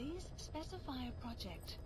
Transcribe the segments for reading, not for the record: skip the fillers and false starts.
Please specify a project.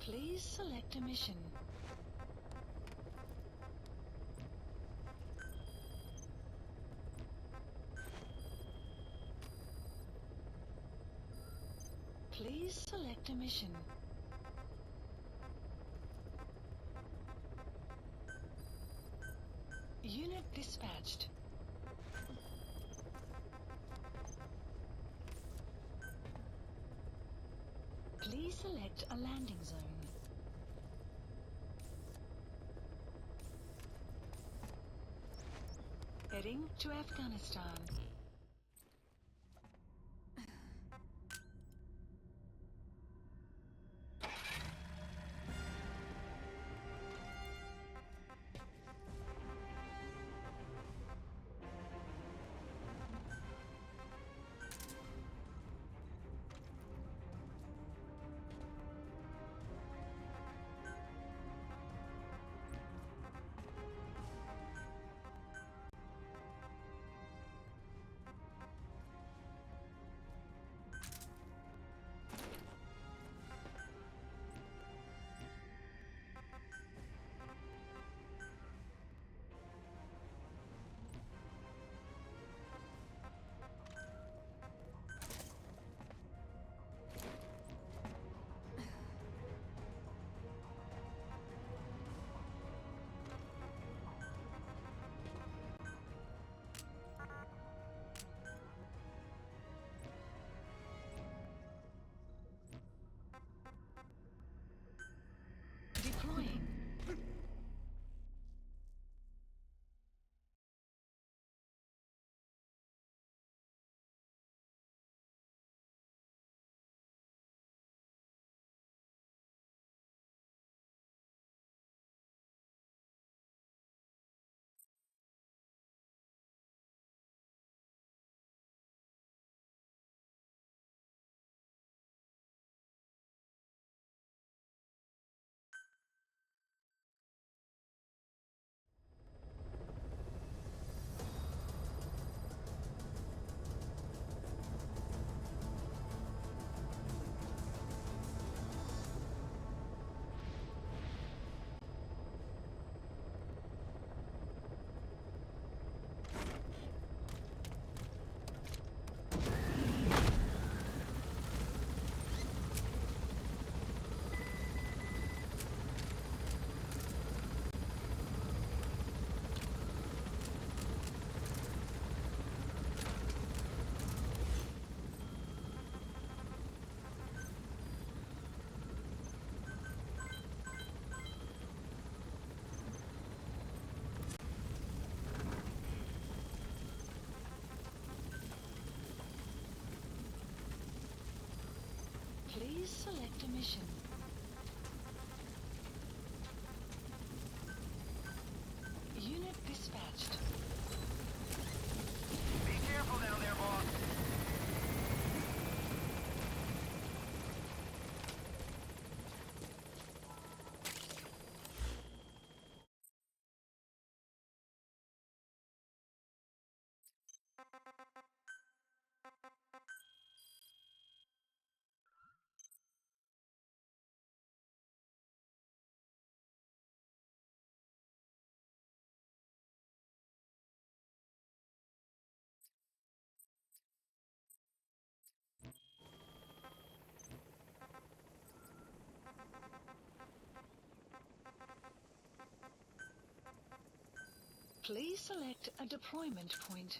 Please select a mission. Please select a mission. Unit dispatched. Please select a landing zone. Heading to Afghanistan. Deploying. Please select a mission. Unit dispatched. Be careful down there, boss. Please select a deployment point.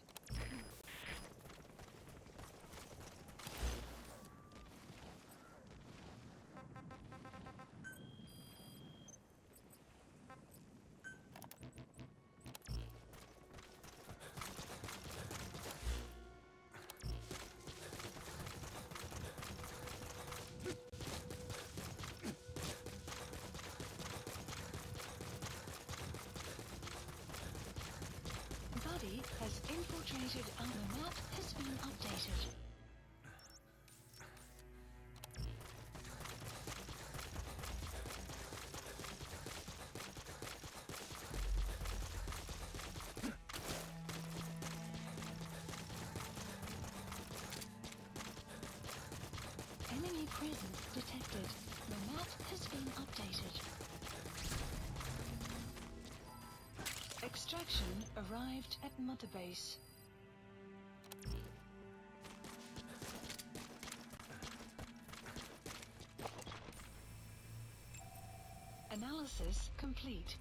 Buddy has infiltrated and the map has been updated. Enemy presence detected. The map has been updated. Extraction arrived at Mother Base. Analysis complete.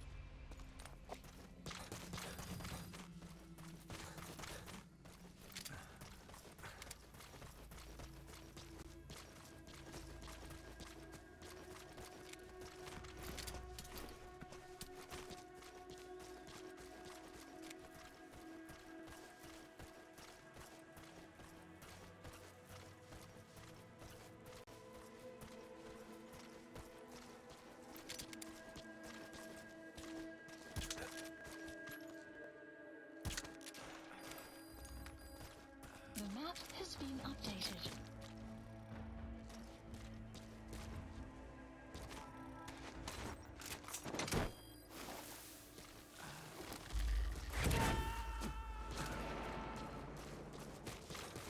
The map has been updated.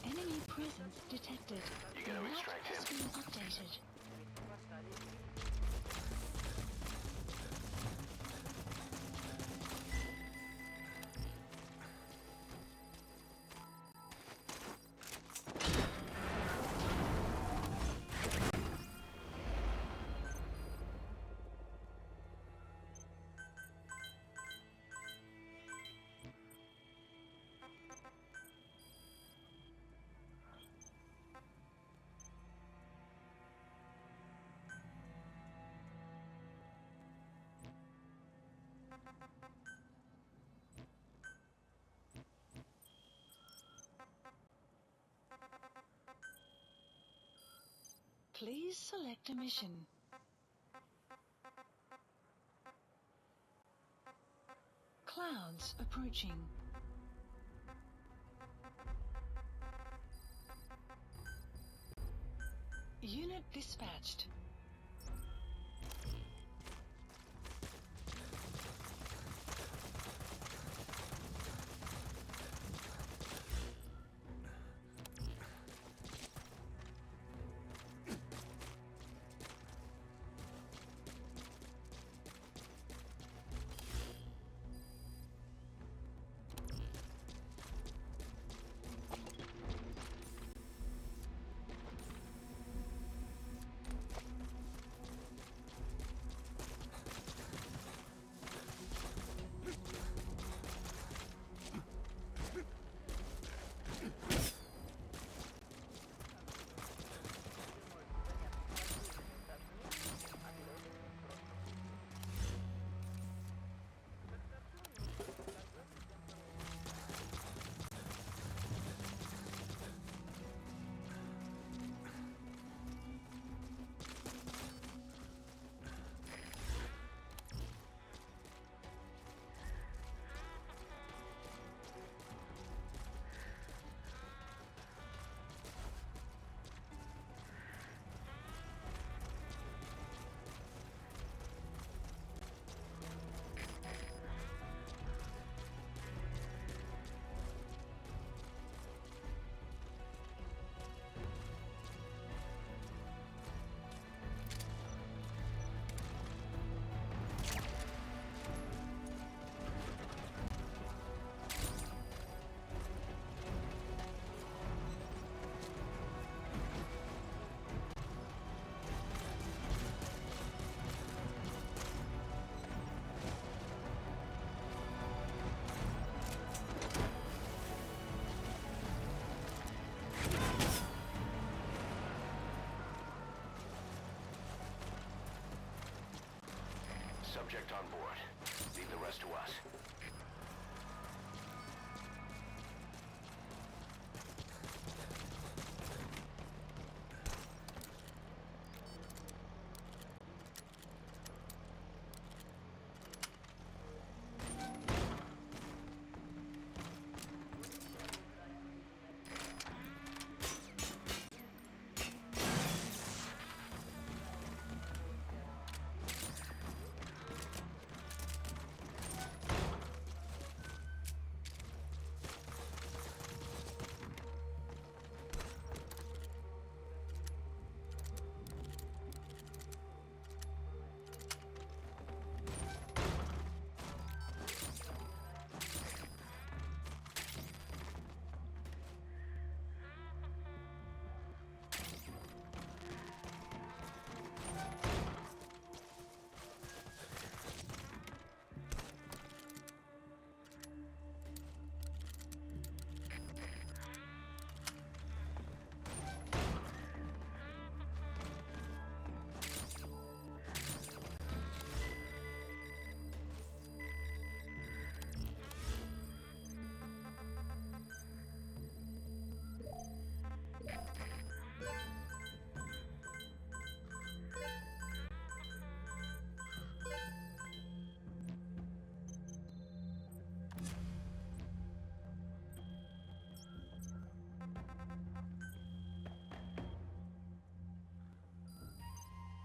Enemy presence detected. You The gotta map extract has him. been updated. Please select a mission. Clouds approaching. Unit dispatched. subject on board. Leave the rest to us.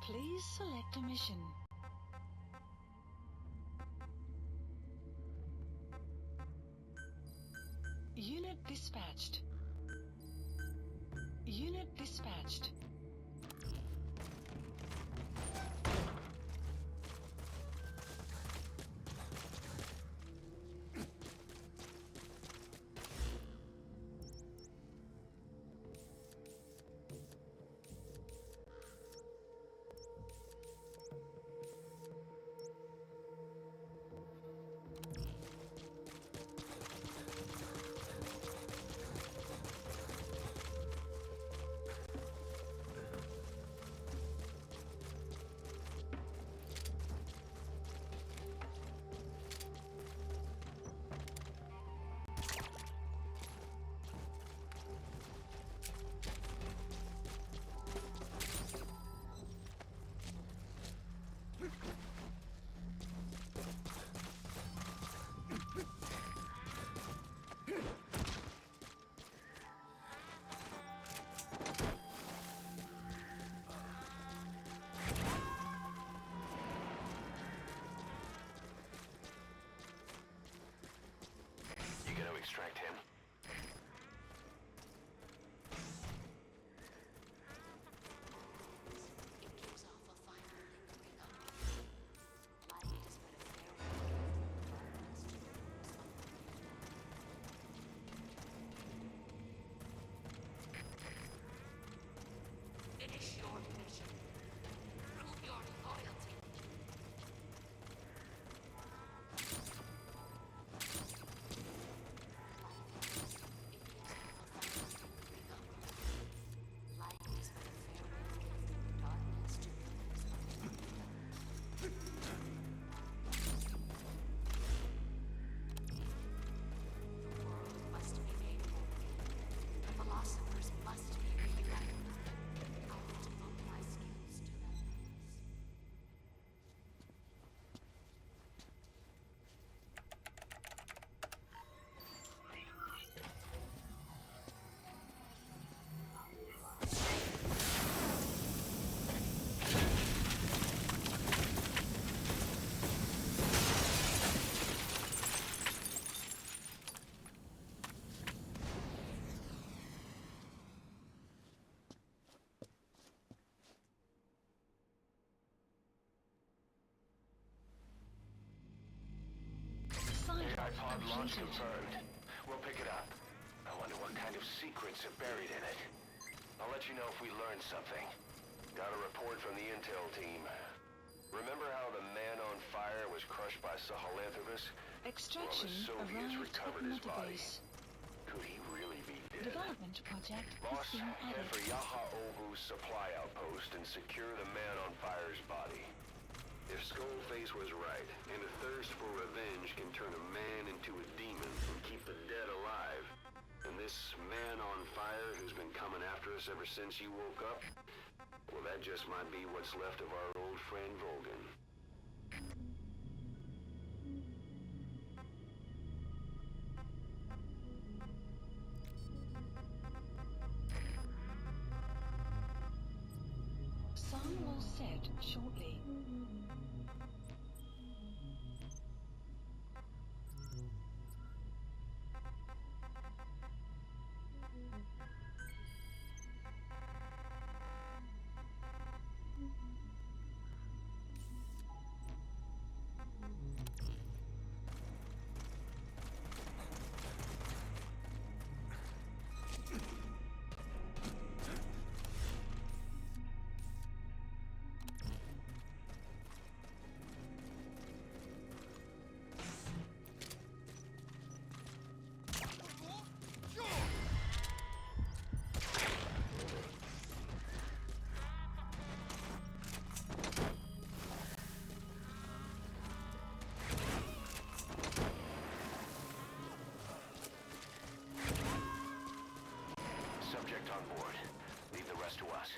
Please select a mission. Unit dispatched. Unit dispatched. You gonna extract him? Finish your mission. Prove your loyalty. Life is but a farewell gift from darkness to the world must be made whole. Philosophers must be reunited. I will devote my skills to that purpose. AI pod launch confirmed. We'll pick it up. I wonder what kind of secrets are buried in it. I'll let you know if we learn something. Got a report from the intel team. Remember how the man on fire was crushed by Sahelanthropus? Extraction Well, the Soviets arrived recovered at his body. Motorbase. Could he really be dead? Development project Boss, has been head added. for Yaha Ovu's supply outpost and secure the man on fire's body. If Skullface was right, and a thirst for revenge can turn a man into a demon and keep the dead alive, and this man on fire who's been coming after us ever since you woke up, well, that just might be what's left of our old friend Volgan. Sun will set shortly. Subject on board. Leave the rest to us.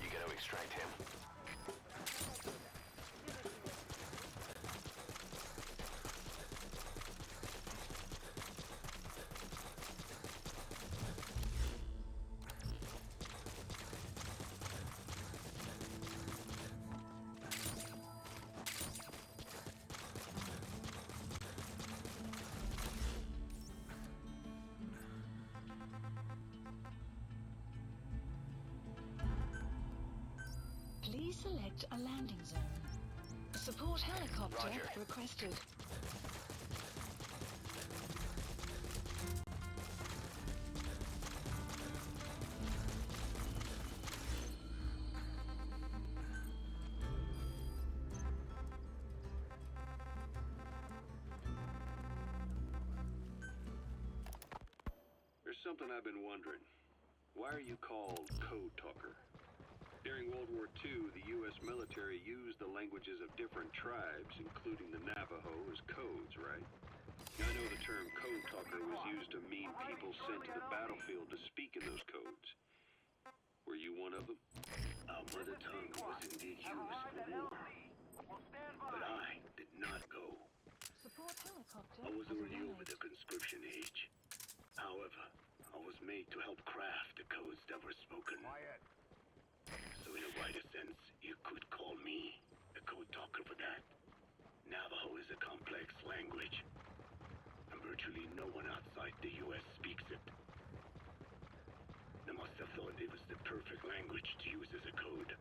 You gotta extract him. Please select a landing zone. Support helicopter Roger. requested. There's something I've been wondering. Why are you called Code Talker? During World War II, the U.S. military used the languages of different tribes, including the Navajo, as codes, right? I know the term Code Talker was used to mean people sent to the battlefield to speak in those codes. Were you one of them? Our mother tongue was indeed used for war, but I did not go. Support helicopter I was has already over arrived. the conscription age. However, I was made to help craft the codes that were spoken. So in a wider sense, you could call me a code talker for that. Navajo is a complex language, and virtually no one outside the U.S. speaks it. They must have thought it was the perfect language to use as a code.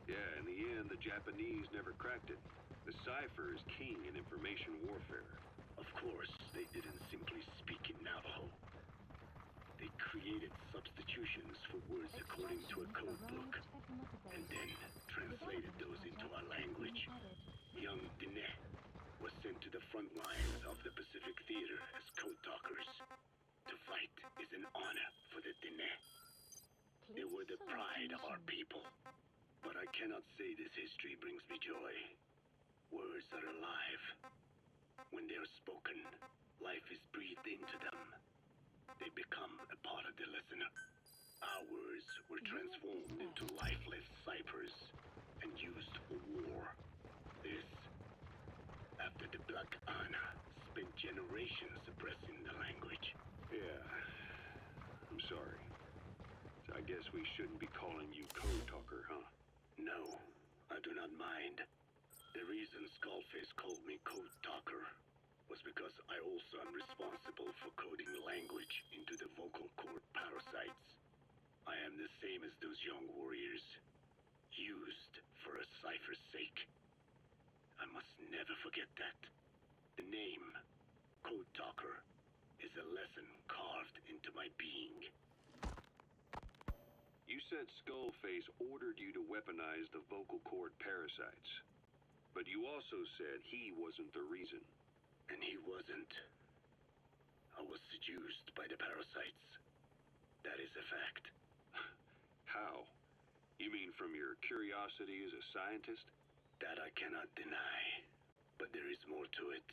Yeah, in the end, the Japanese never cracked it. The cipher is king in information warfare. Of course, they didn't simply speak in Navajo. They created substitutions for words according to a code book, and then translated those into our language. Young Diné was sent to the front lines of the Pacific Theater as code talkers. To fight is an honor for the Diné. They were the pride of our people. But I cannot say this history brings me joy. Words are alive. When they are spoken, life is breathed into them. They become a part of the listener. Our words were transformed into lifeless ciphers and used for war. This, after the Black Ana spent generations suppressing the language. Yeah, I'm sorry. So I guess we shouldn't be calling you Code Talker, huh? No, I do not mind. The reason Skullface called me Code Talker was because I also am responsible for coding language into the vocal cord parasites. I am the same as those young warriors, used for a cipher's sake. I must never forget that. The name, Code Talker, is a lesson carved into my being. You said Skullface ordered you to weaponize the vocal cord parasites. But you also said he wasn't the reason. And he wasn't. I was seduced by the parasites. That is a fact. How? You mean from your curiosity as a scientist? That I cannot deny. But there is more to it.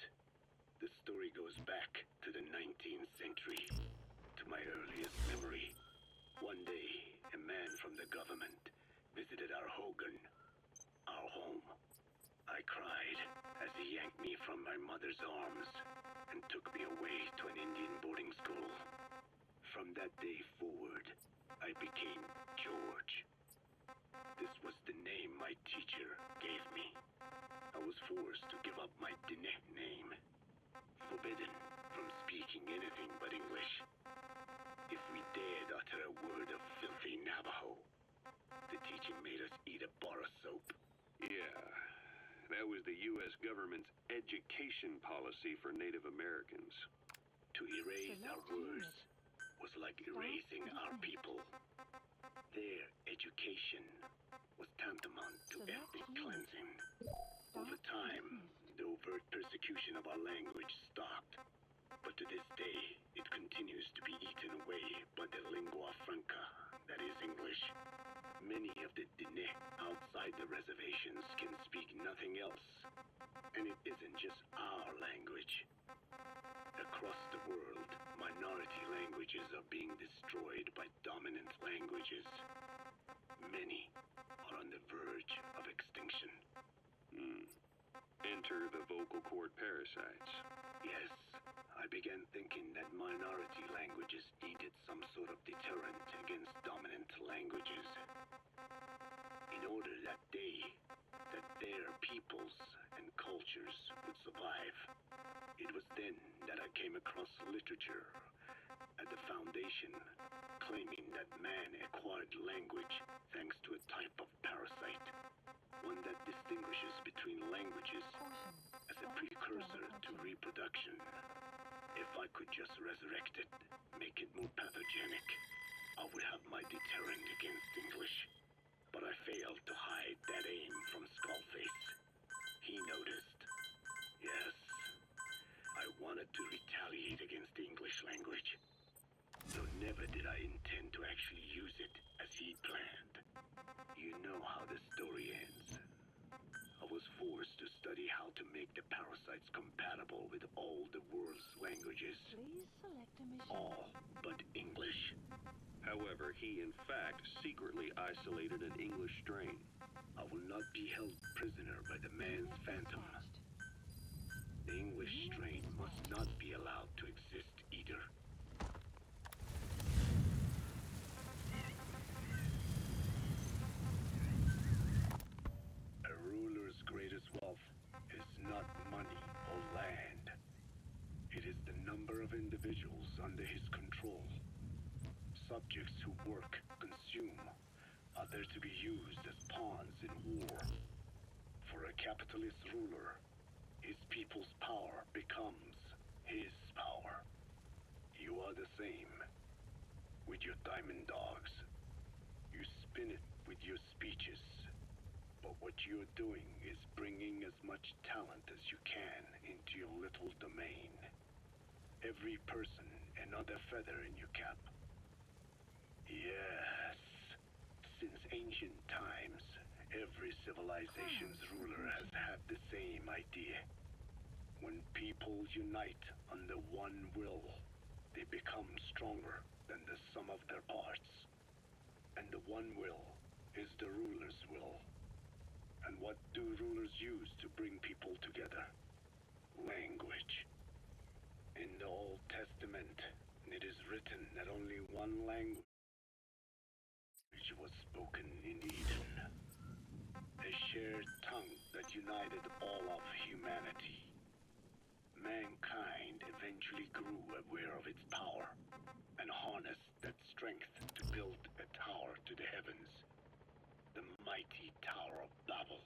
The story goes back to the 19th century, to my earliest memory. One day, a man from the government visited our Hogan, our home. I cried as he yanked me from my mother's arms and took me away to an Indian boarding school. From that day forward, I became George. This was the name my teacher gave me. I was forced to give up my Diné name, forbidden from speaking anything but English. If we dared utter a word of filthy Navajo, the teacher made us eat a bar of soap. Yeah, that was the U.S. government's education policy for Native Americans. To erase our Select words unit. was like erasing our dismissed. people. Their education was tantamount to Select ethnic unit. cleansing. Over time, dismissed. the overt persecution of our language stopped. But to this day, it continues to be eaten away by the lingua franca, that is English. Many of the Diné outside the reservations can speak nothing else. And it isn't just our language. Across the world, minority languages are being destroyed by dominant languages. Many are on the verge of extinction. Enter the vocal cord parasites. Yes, I began thinking that minority languages needed some sort of deterrent against dominant languages. In order that their peoples and cultures would survive. It was then that I came across literature at the foundation claiming that man acquired language thanks to a type of parasite, one that distinguishes between languages as a precursor to reproduction. If I could just resurrect it, make it more pathogenic, I would have my deterrent against English. But I failed to hide that aim from Skullface. He noticed. Yes, I wanted to retaliate against the English language. Though never did I intend to actually use it as he planned. You know how the story ends. I was forced to study how to make the parasites compatible with all the world's languages. Please select a mission. All but English. However, he in fact secretly isolated an English strain. I will not be held prisoner by the man's Unit phantom. dispatched. The English strain must not be allowed to exist either. A ruler's greatest wealth is not money or land. It is the number of individuals under his control. Subjects who work, consume, are there to be used as pawns in war. For a capitalist ruler, his people's power becomes his power. You are the same. With your diamond dogs, you spin it with your speeches. But what you're doing is bringing as much talent as you can into your little domain. Every person another feather in your cap. Yes. Since ancient times, every civilization's ruler has had the same idea. When people unite under one will, they become stronger than the sum of their parts. And the one will is the ruler's will. And what do rulers use to bring people together? Language. In the Old Testament, it is written that only one language was spoken in Eden. A shared tongue that united all of humanity. Mankind eventually grew aware of its power and harnessed that strength to build a tower to the heavens. The mighty Tower of Babel.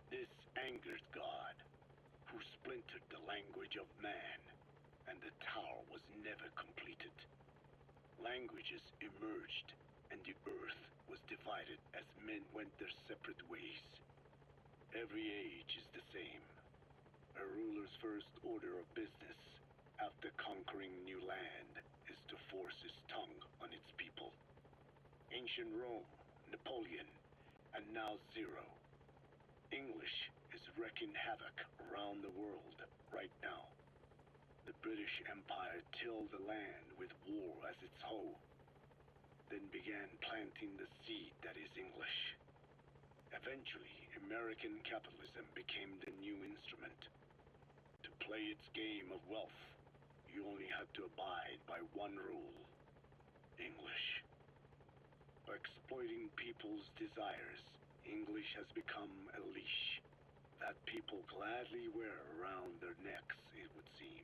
This angered God, who split splintered the language of man, and the tower was never completed. Languages emerged, and the earth was divided as men went their separate ways. Every age is the same. A ruler's first order of business, after conquering new land, is to force his tongue on its people. Ancient Rome, Napoleon, and now Zero. English is wreaking havoc around the world right now. The British Empire tilled the land with war as its hoe, then began planting the seed that is English. Eventually, American capitalism became the new instrument. To play its game of wealth, you only had to abide by one rule: English. By exploiting people's desires, English has become a leash that people gladly wear around their necks, it would seem.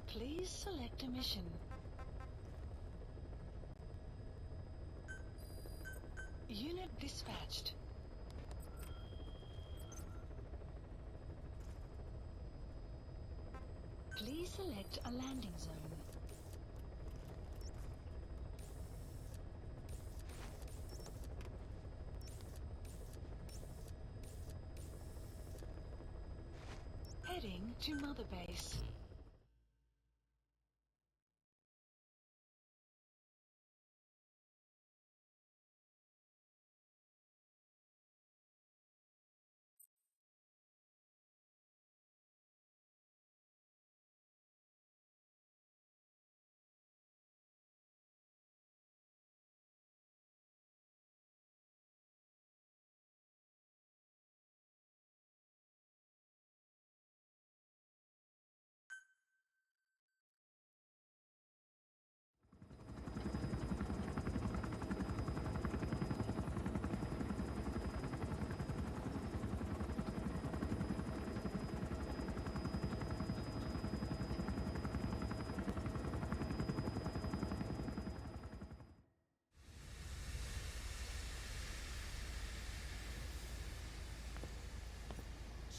Please select a mission. Unit dispatched. Please select a landing zone. Heading to Mother Base.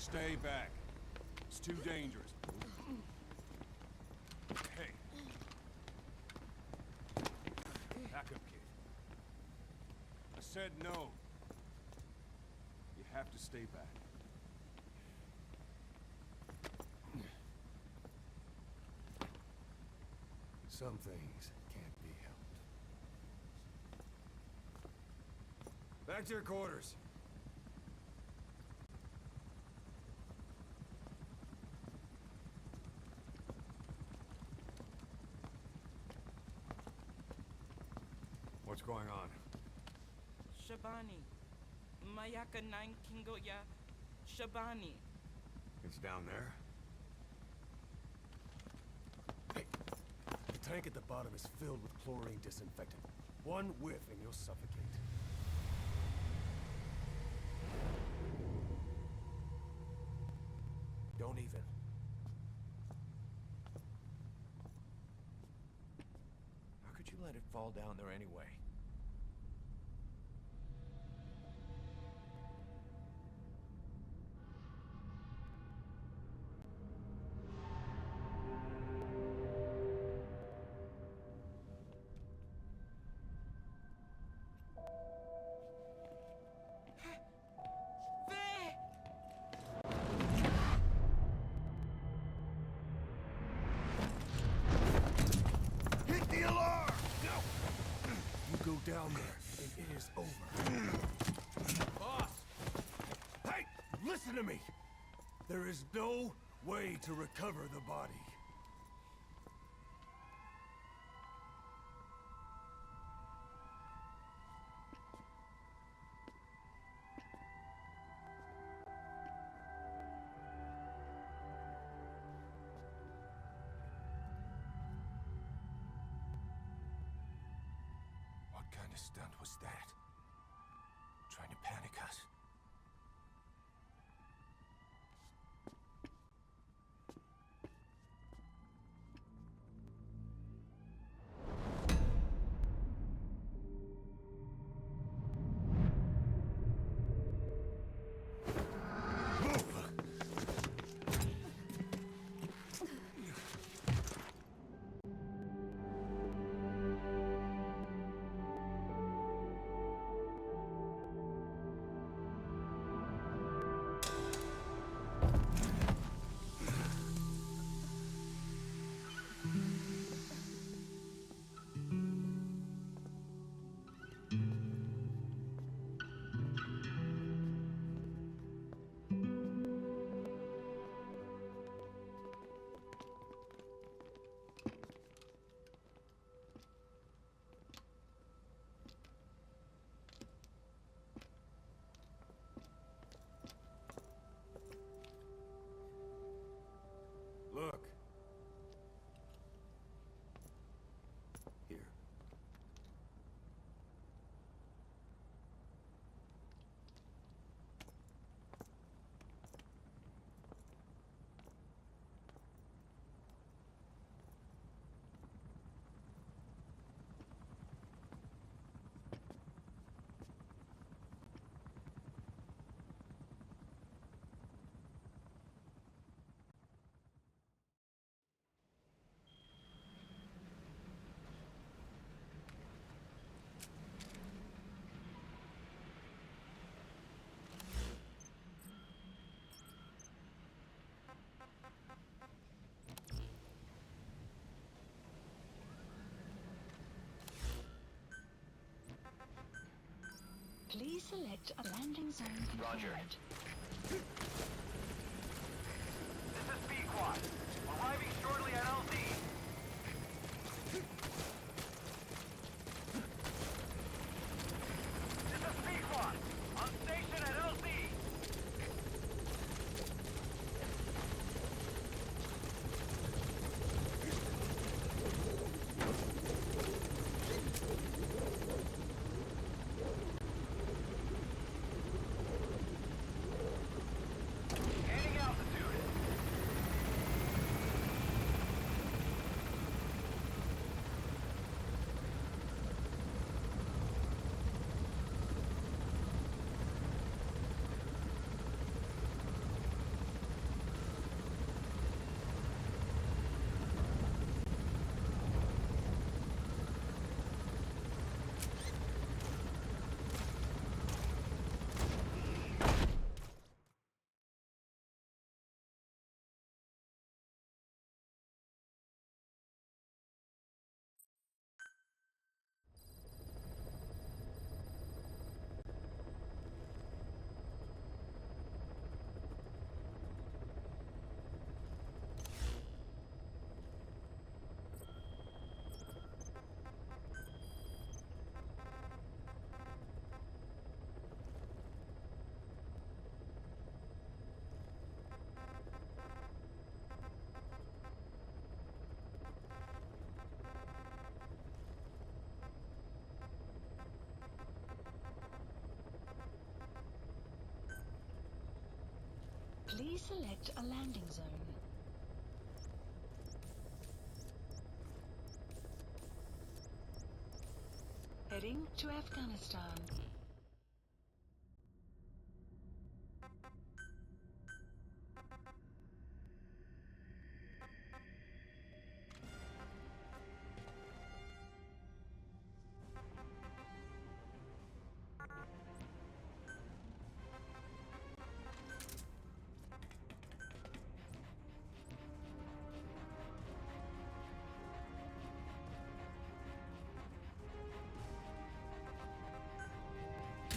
Stay back. It's too dangerous. Hey. Back up, kid. I said no. You have to stay back. Some things can't be helped. Back to your quarters. What's going on? Shabani. Mayaka 9 Kingo ya Shabani. It's down there? tank at the bottom is filled with chlorine disinfectant. One whiff and you'll suffocate. Don't even. How could you let it fall down there anyway? Hit the alarm! No! You go down there, and it is over. Boss! Hey! Listen to me! There is no way to recover the body. What kind of stunt was that? Trying to panic us? Look. Here. Please select a landing zone confirmed. Roger. This is B-Quad. Arriving shortly at LZ. This is B-Quad. On station at LZ. Please select a landing zone. Heading to Afghanistan.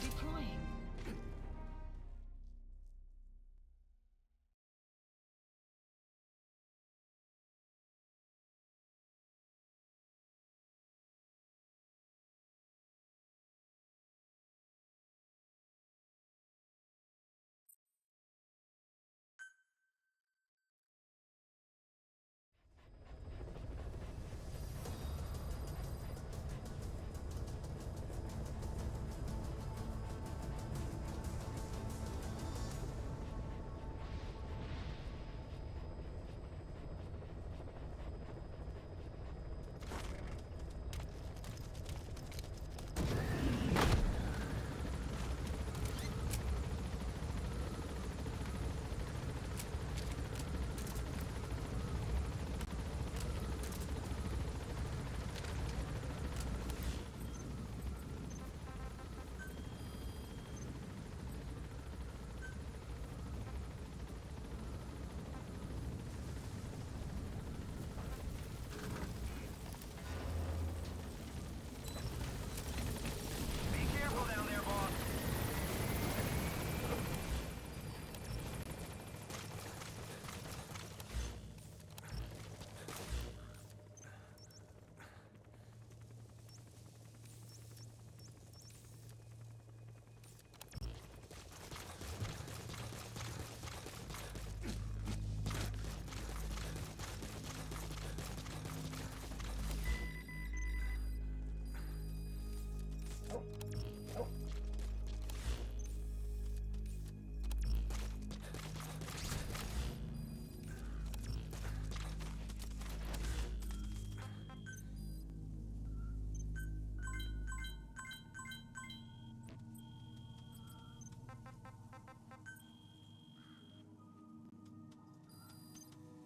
Deploying.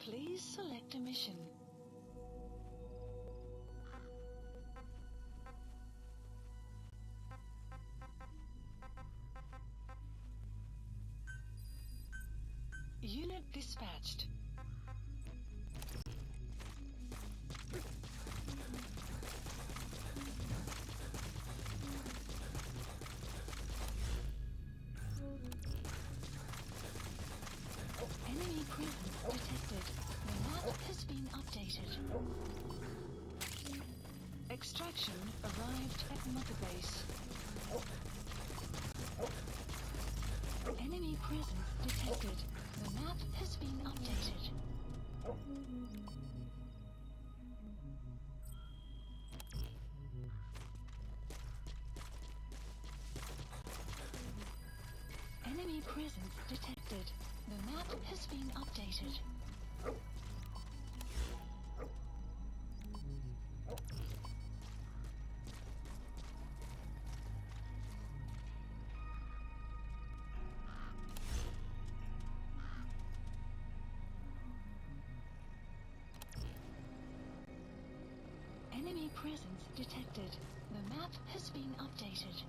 Please select a mission. Unit dispatched. Enemy presence detected. The map has been updated. Extraction arrived at Mother Base. Enemy presence detected. The map has been updated. Enemy presence detected. The map has been updated. Enemy presence detected. The map has been updated.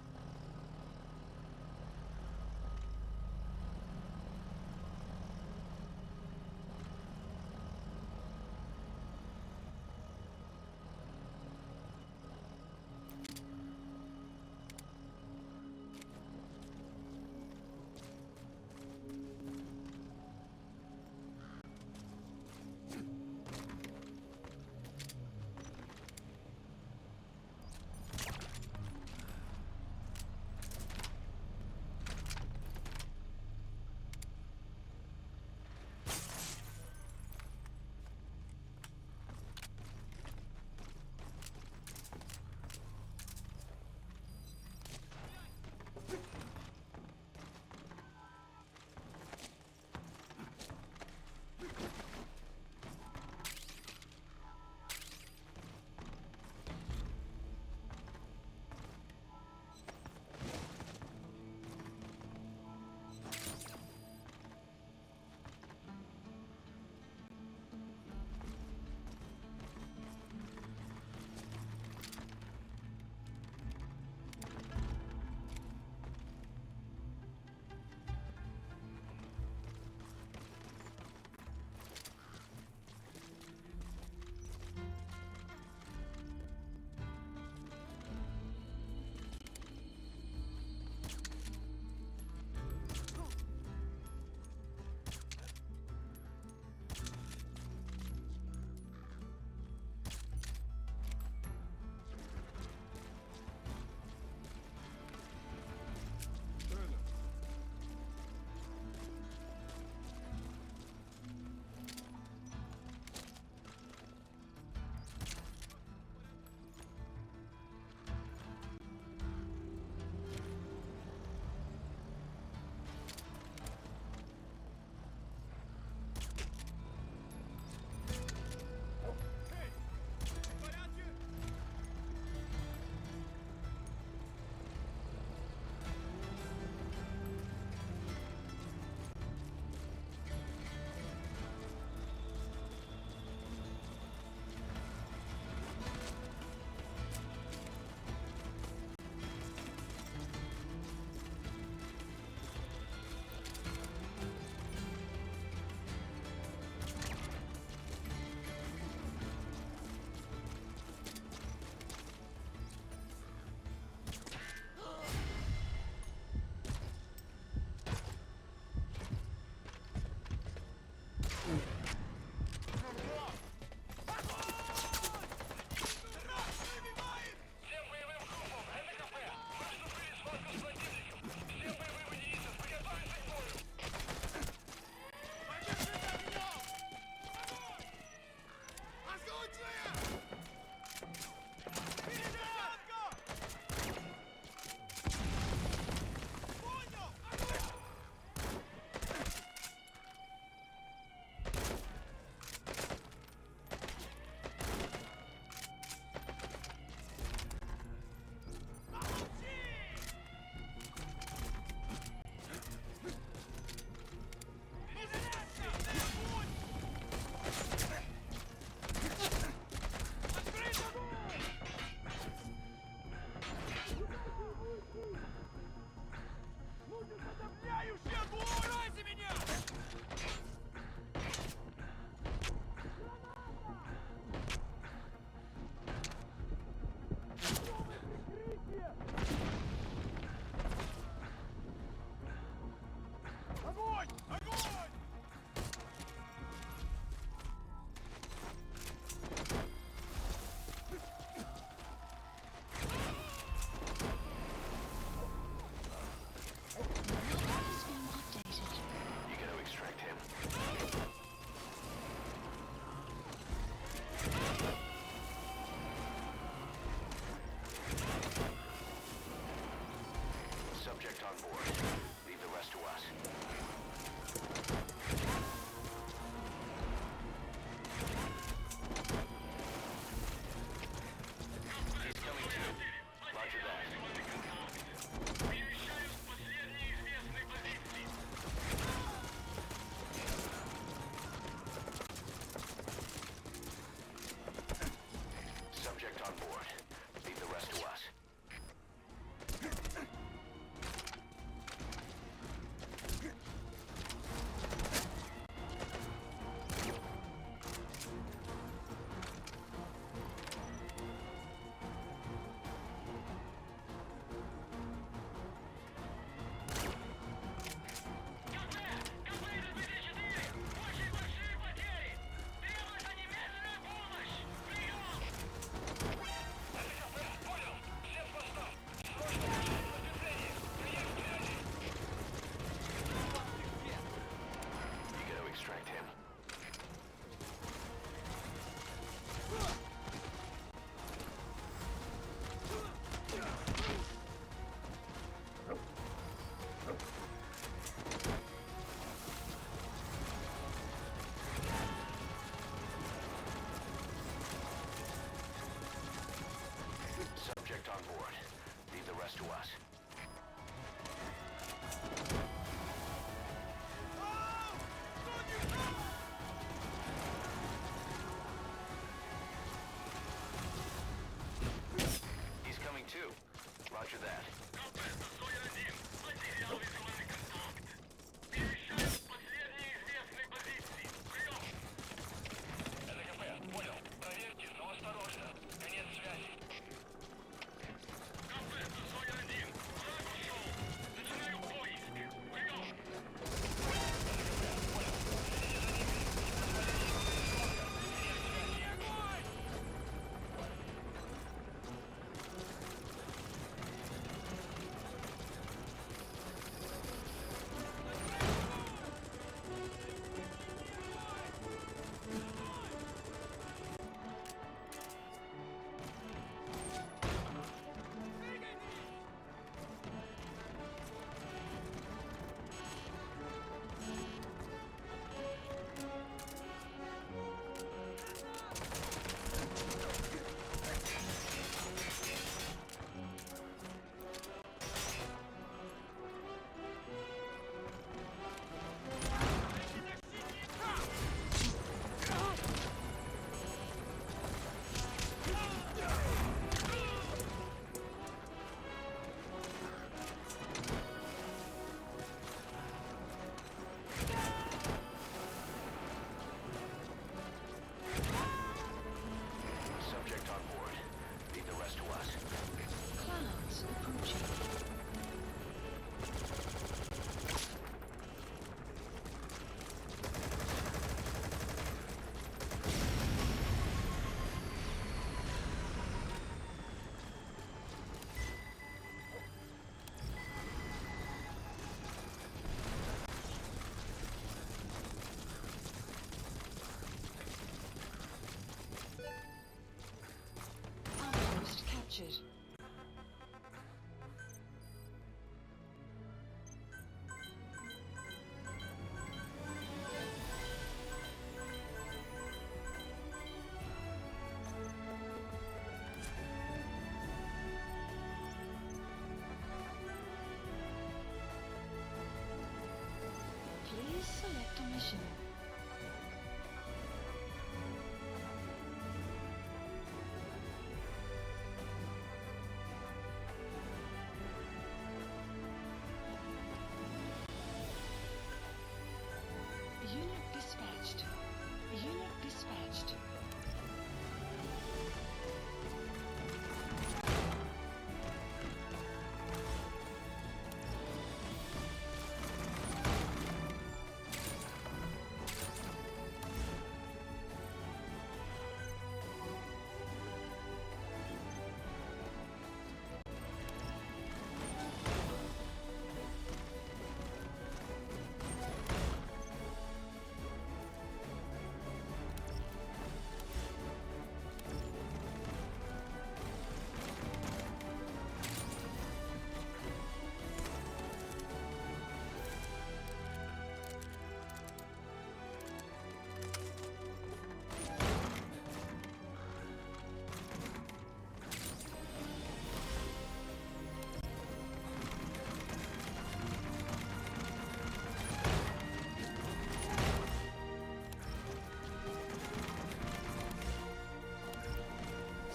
mission. Unit dispatched. Unit dispatched.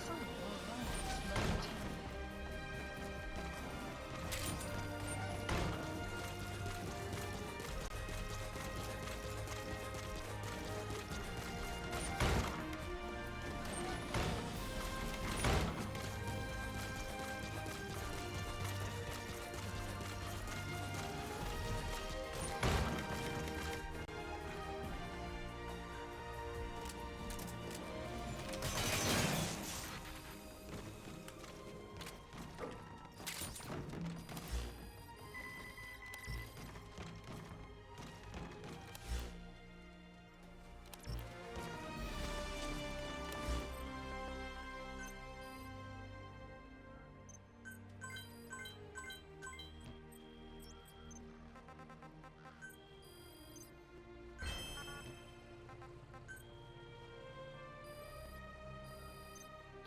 Some will rise momentarily.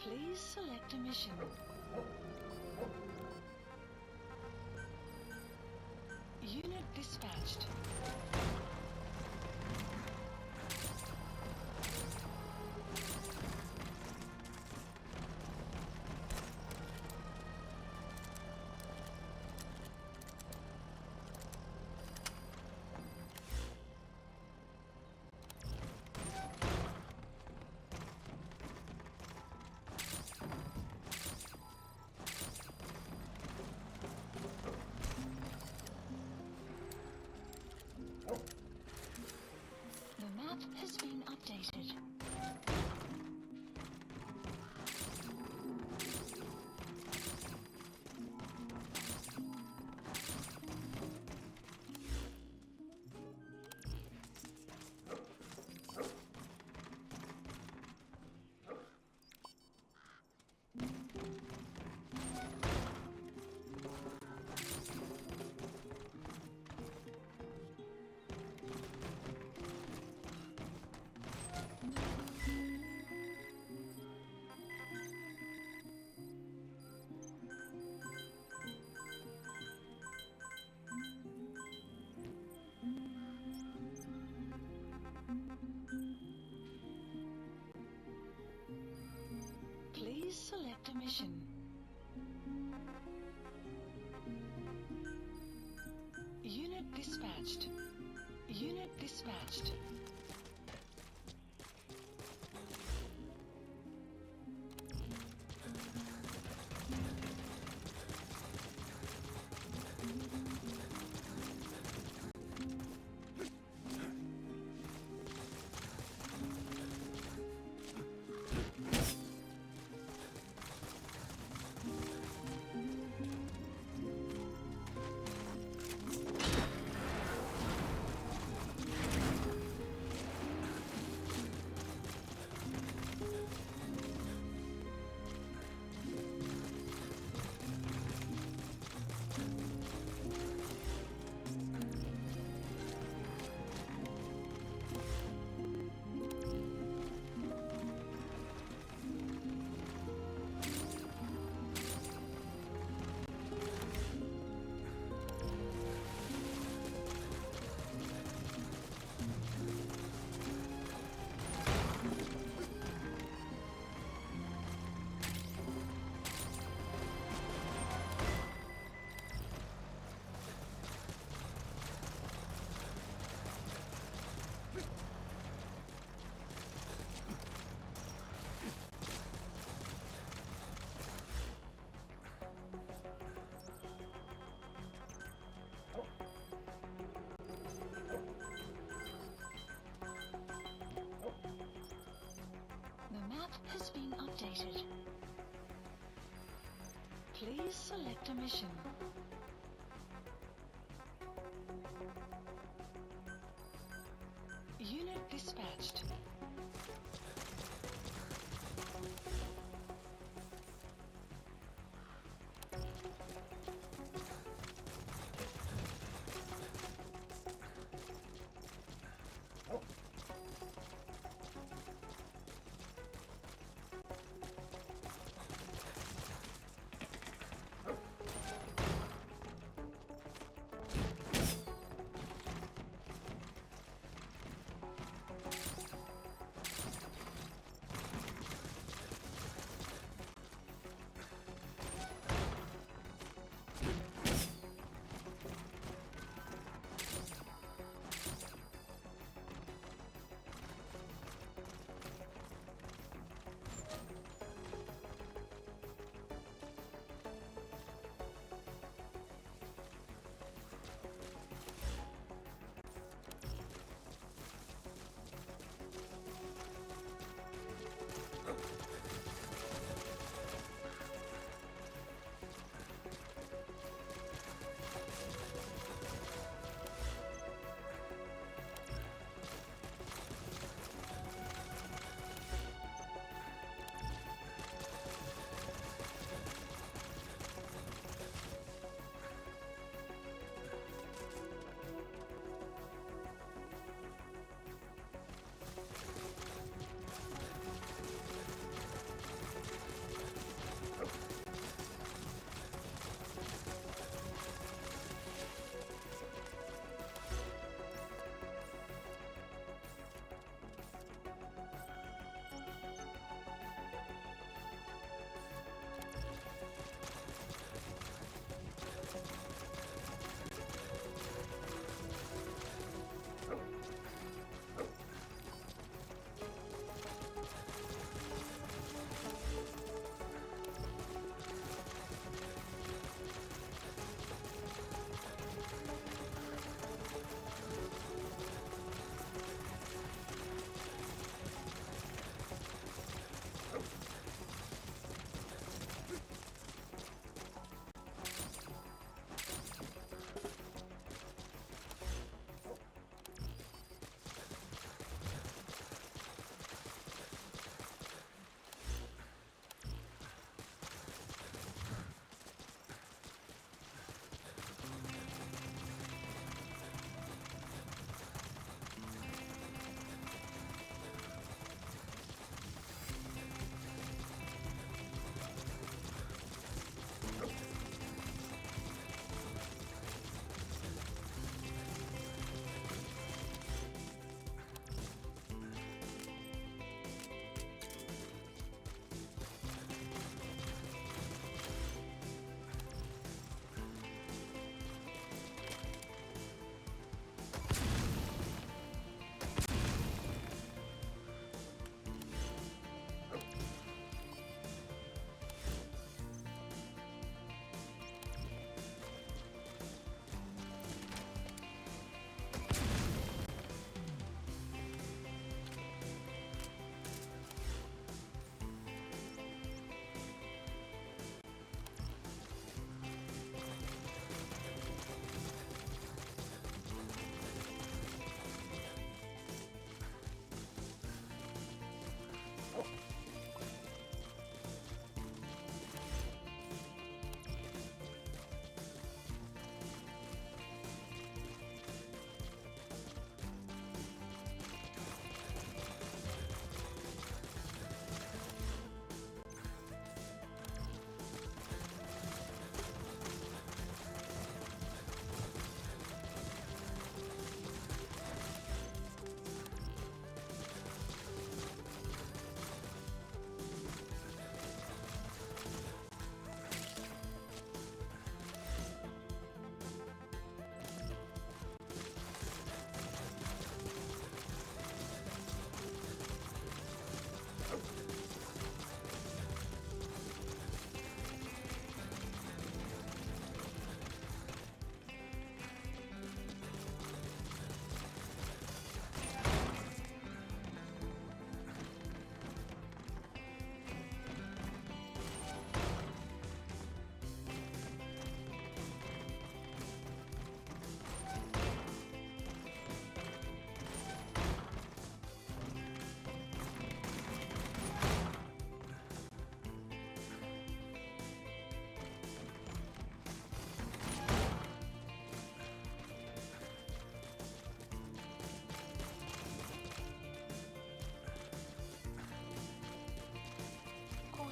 Please select a mission. Unit dispatched. The map has been updated. Please select a mission. Unit dispatched. Unit dispatched. map has been updated. Please select a mission. Unit dispatched.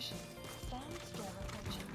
Caution. Sandstorm approaching.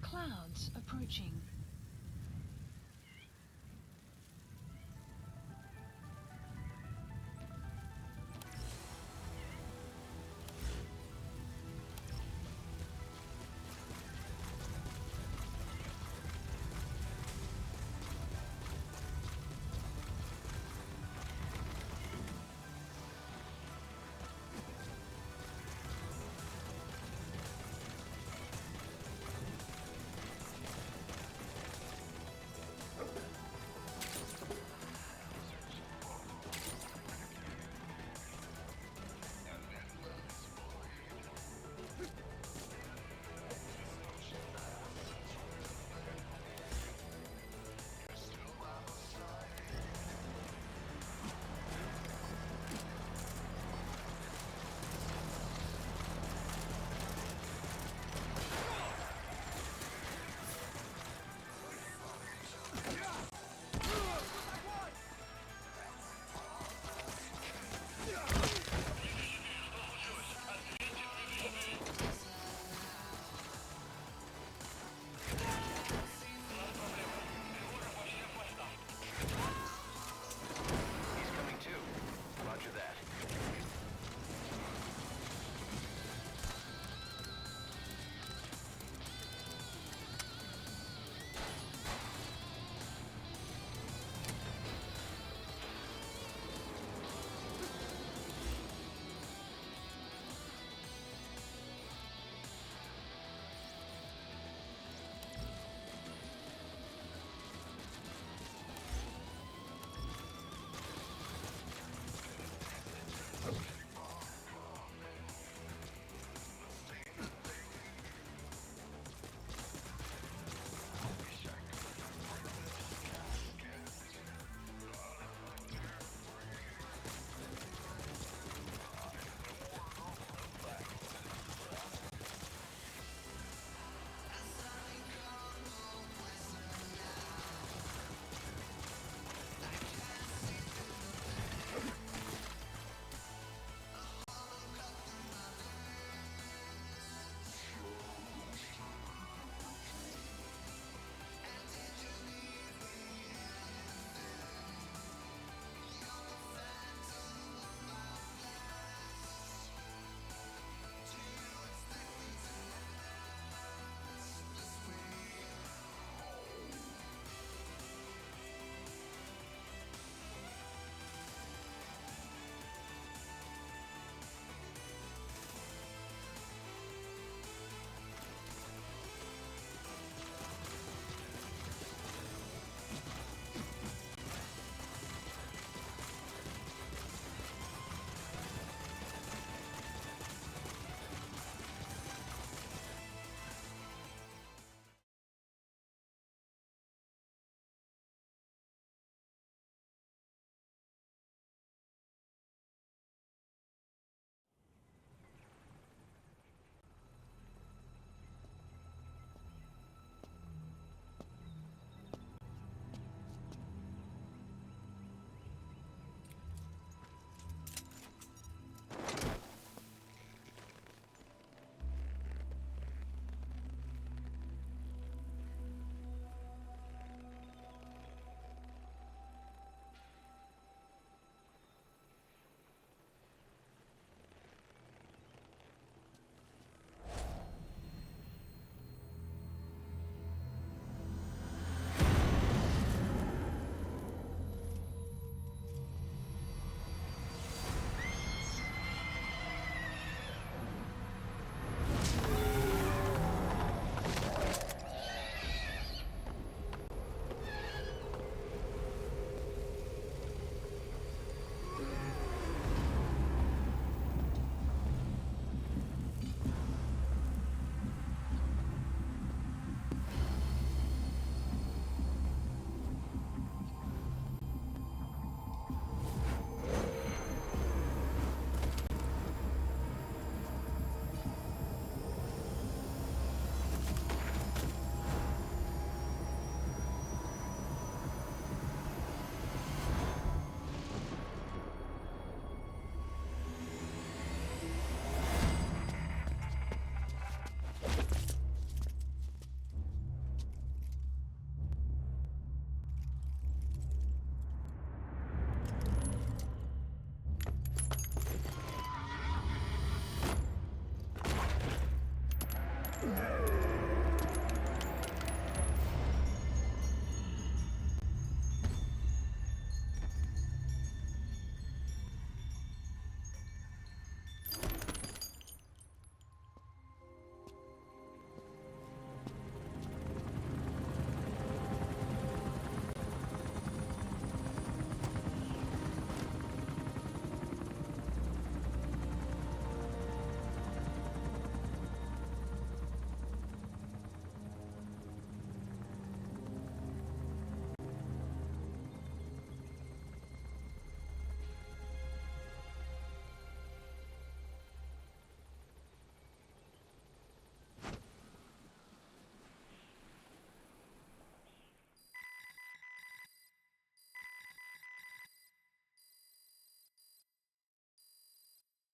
Clouds approaching.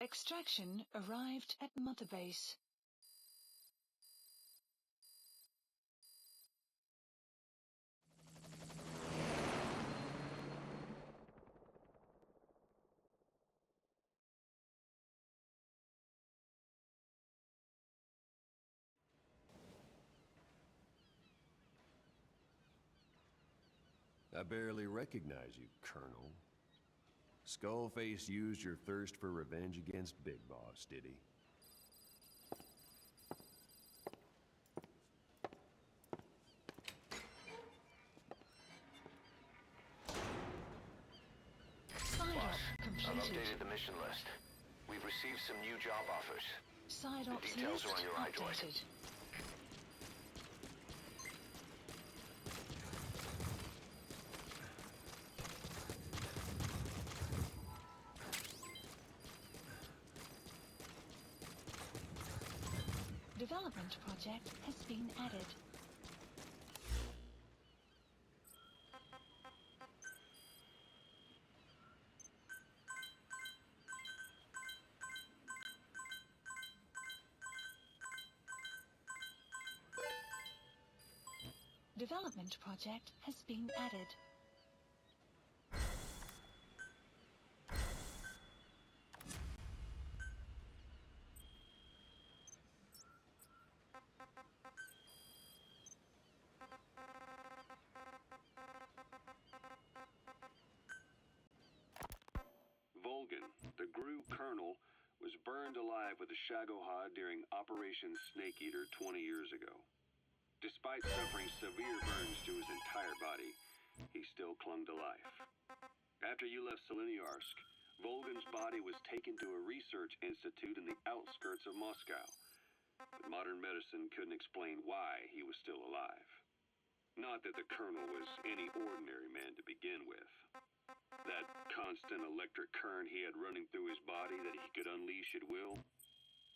Extraction arrived at Mother Base. I barely recognize you, Colonel. Skullface used your thirst for revenge against Big Boss, did he? Side op I've completed. updated the mission list. We've received some new job offers. Side The ops details list are on your iDroid. updated. Development project has been added. Development project has been added. Volgan, the GRU colonel, was burned alive with a Shagohod during Operation Snake Eater 20 years ago. Despite suffering severe burns to his entire body, he still clung to life. After you left Seleniarsk, Volgan's body was taken to a research institute in the outskirts of Moscow. But modern medicine couldn't explain why he was still alive. Not that the colonel was any ordinary man to begin with. That constant electric current he had running through his body that he could unleash at will.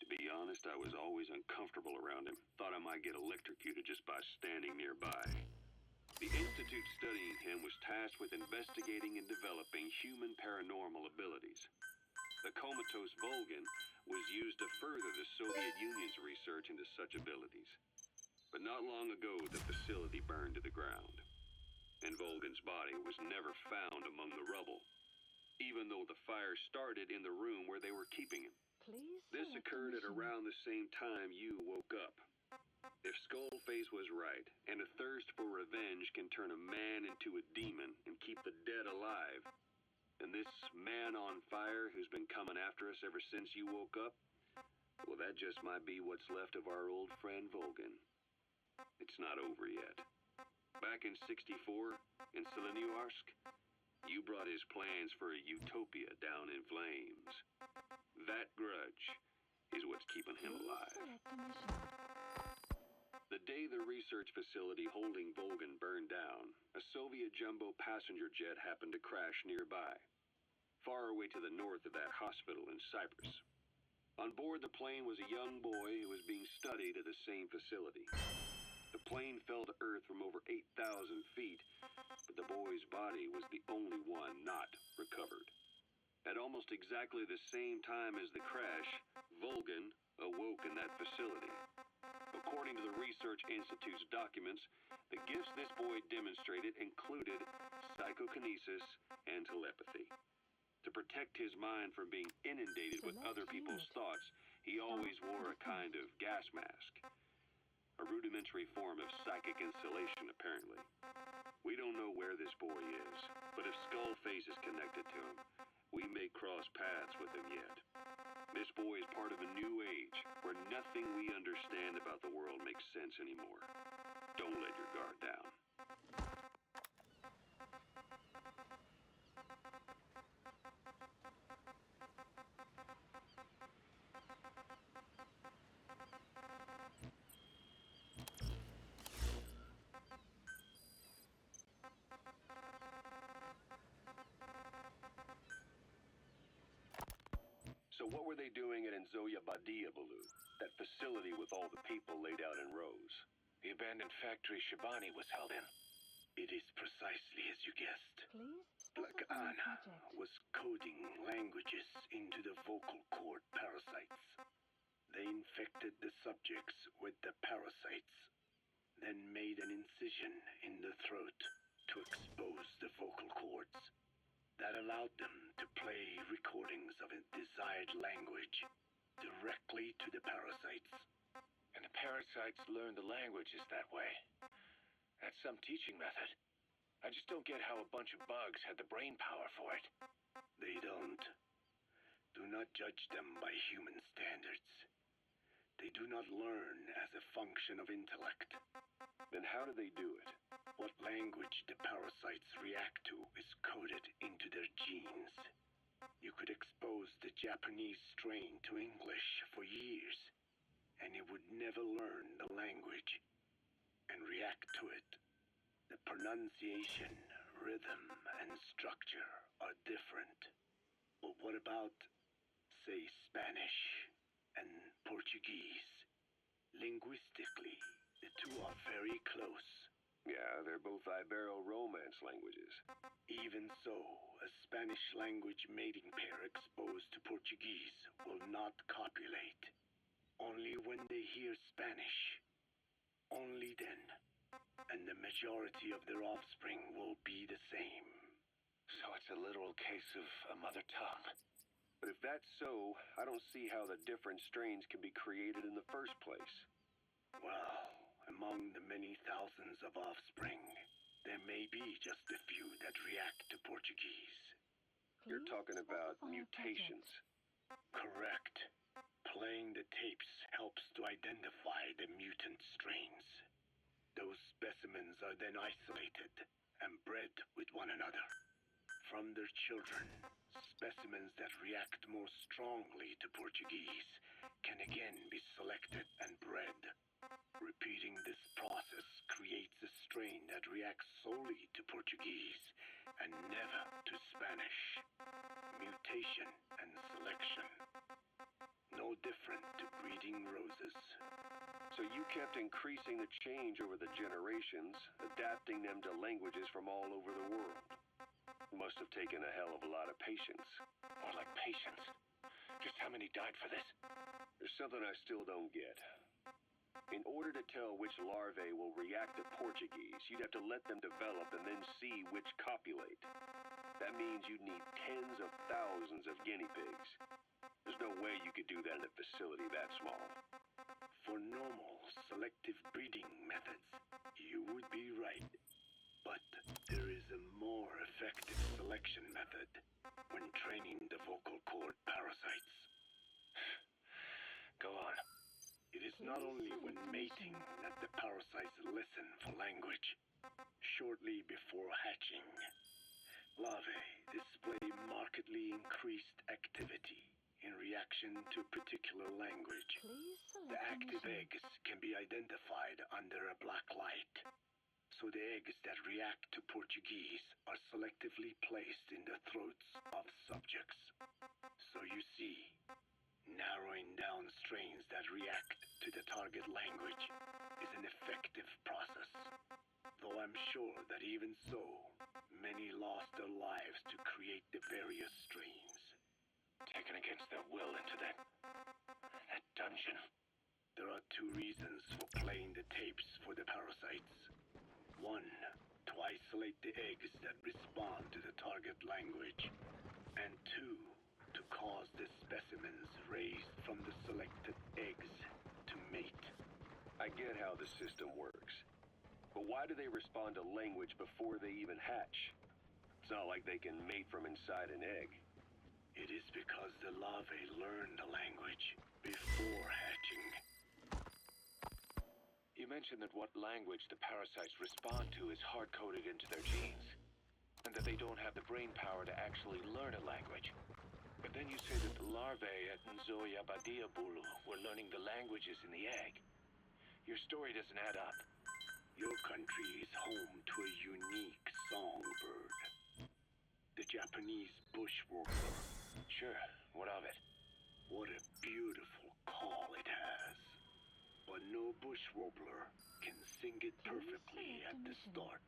To be honest, I was always uncomfortable around him. Thought I might get electrocuted just by standing nearby. The institute studying him was tasked with investigating and developing human paranormal abilities. The comatose Volgan was used to further the Soviet Union's research into such abilities. But not long ago, the facility burned to the ground. And Volgan's body was never found among the rubble, even though the fire started in the room where they were keeping him. Please This select occurred at mission. around the same time you woke up. If Skullface was right, and a thirst for revenge can turn a man into a demon and keep the dead alive, and this man on fire who's been coming after us ever since you woke up, well, that just might be what's left of our old friend Volgan. It's not over yet. Back in '64, in Seleniarsk, you brought his plans for a utopia down in flames. That grudge is what's keeping him Please alive. select the mission. The day the research facility holding Volgan burned down, a Soviet jumbo passenger jet happened to crash nearby, far away to the north of that hospital in Cyprus. On board the plane was a young boy who was being studied at the same facility. The plane fell to Earth from over 8,000 feet, but the boy's body was the only one not recovered. At almost exactly the same time as the crash, Volgan awoke in that facility. According to the Research Institute's documents, the gifts this boy demonstrated included psychokinesis and telepathy. To protect his mind from being inundated with Select other people's unit. thoughts, he always wore a kind of gas mask. A rudimentary form of psychic insulation, apparently. We don't know where this boy is, but if Skullface is connected to him, we may cross paths with him yet. This boy is part of a new age, where nothing we understand about the world makes sense anymore. Don't let your guard down. So what were they doing at Enzoya Badia, Baloo? That facility with all the people laid out in rows? The abandoned factory Shabani was held in. It is precisely as you guessed. Please Look, specify Anna, project. was coding languages into the vocal cord parasites. They infected the subjects with the parasites, then made an incision in the throat to expose the vocal cords. That allowed them to play recordings of a desired language directly to the parasites. And the parasites learn the languages that way. That's some teaching method. I just don't get how a bunch of bugs had the brain power for it. They don't. Do not judge them by human standards. They do not learn as a function of intellect. Then how do they do it? What language the parasites react to is coded into their genes. You could expose the Japanese strain to English for years, and it would never learn the language and react to it. The pronunciation, rhythm, and structure are different. But what about, say, Spanish and Portuguese? Linguistically, the two are very close. Yeah, they're both Ibero-Romance languages. Even so, a Spanish language mating pair exposed to Portuguese will not copulate. Only when they hear Spanish. Only then. And the majority of their offspring will be the same. So it's a literal case of a mother tongue. But if that's so, I don't see how the different strains can be created in the first place. Well, among the many thousands of offspring, there may be just a few that react to Portuguese. You're Please talking about specify a mutations. project. Correct. Playing the tapes helps to identify the mutant strains. Those specimens are then isolated and bred with one another. From their children, specimens that react more strongly to Portuguese can again be selected and bred. Repeating this process creates a strain that reacts solely to Portuguese and never to Spanish. Mutation and selection. No different to breeding roses. So you kept increasing the change over the generations, adapting them to languages from all over the world. Must have taken a hell of a lot of patience. More like patience. Just how many died for this? There's something I still don't get. In order to tell which larvae will react to Portuguese, you'd have to let them develop and then see which copulate. That means you'd need tens of thousands of guinea pigs. There's no way you could do that in a facility that small. For normal selective breeding methods, you would be right. But there is a more effective selection method when training the vocal cord parasites. Go on. It is not only when mating that the parasites listen for language. Shortly before hatching, larvae display markedly increased activity in reaction to a particular language. Please select The a active mission. eggs can be identified under a black light. So the eggs that react to Portuguese are selectively placed in the throats of subjects. So you see, narrowing down strains that react to the target language is an effective process. Though I'm sure that even so, many lost their lives to create the various strains. Taken against their will into that dungeon. There are two reasons for playing the tapes for the parasites. One, to isolate the eggs that respond to the target language. And two, to cause the specimens raised from the selected eggs to mate. I get how the system works. But why do they respond to language before they even hatch? It's not like they can mate from inside an egg. It is because the larvae learn the language before hatching. You mentioned that what language the parasites respond to is hard-coded into their genes, and that they don't have the brain power to actually learn a language. But then you say that the larvae at Nzoia Badia Bulu were learning the languages in the egg. Your story doesn't add up. Your country is home to a unique songbird. The Japanese bush warbler. Sure, what of it? What a beautiful call it has. But no bush warbler can sing it perfectly at the start.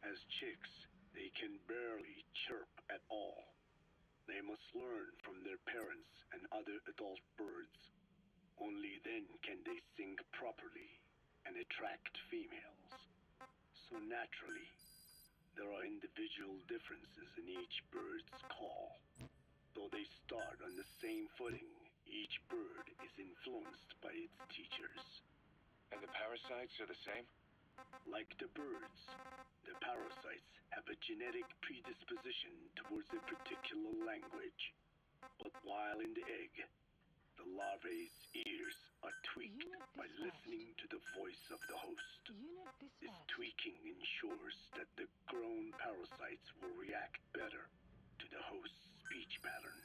As chicks, They can barely chirp at all. They must learn from their parents and other adult birds. Only then can they sing properly and attract females. So naturally, there are individual differences in each bird's call. Though they start on the same footing, each bird is influenced by its teachers. And the parasites are the same? Like the birds, the parasites have a genetic predisposition towards a particular language. But while in the egg, the larvae's ears are tweaked by listening to the voice of the host. Unit This dispatched. tweaking ensures that the grown parasites will react better to the host's speech pattern.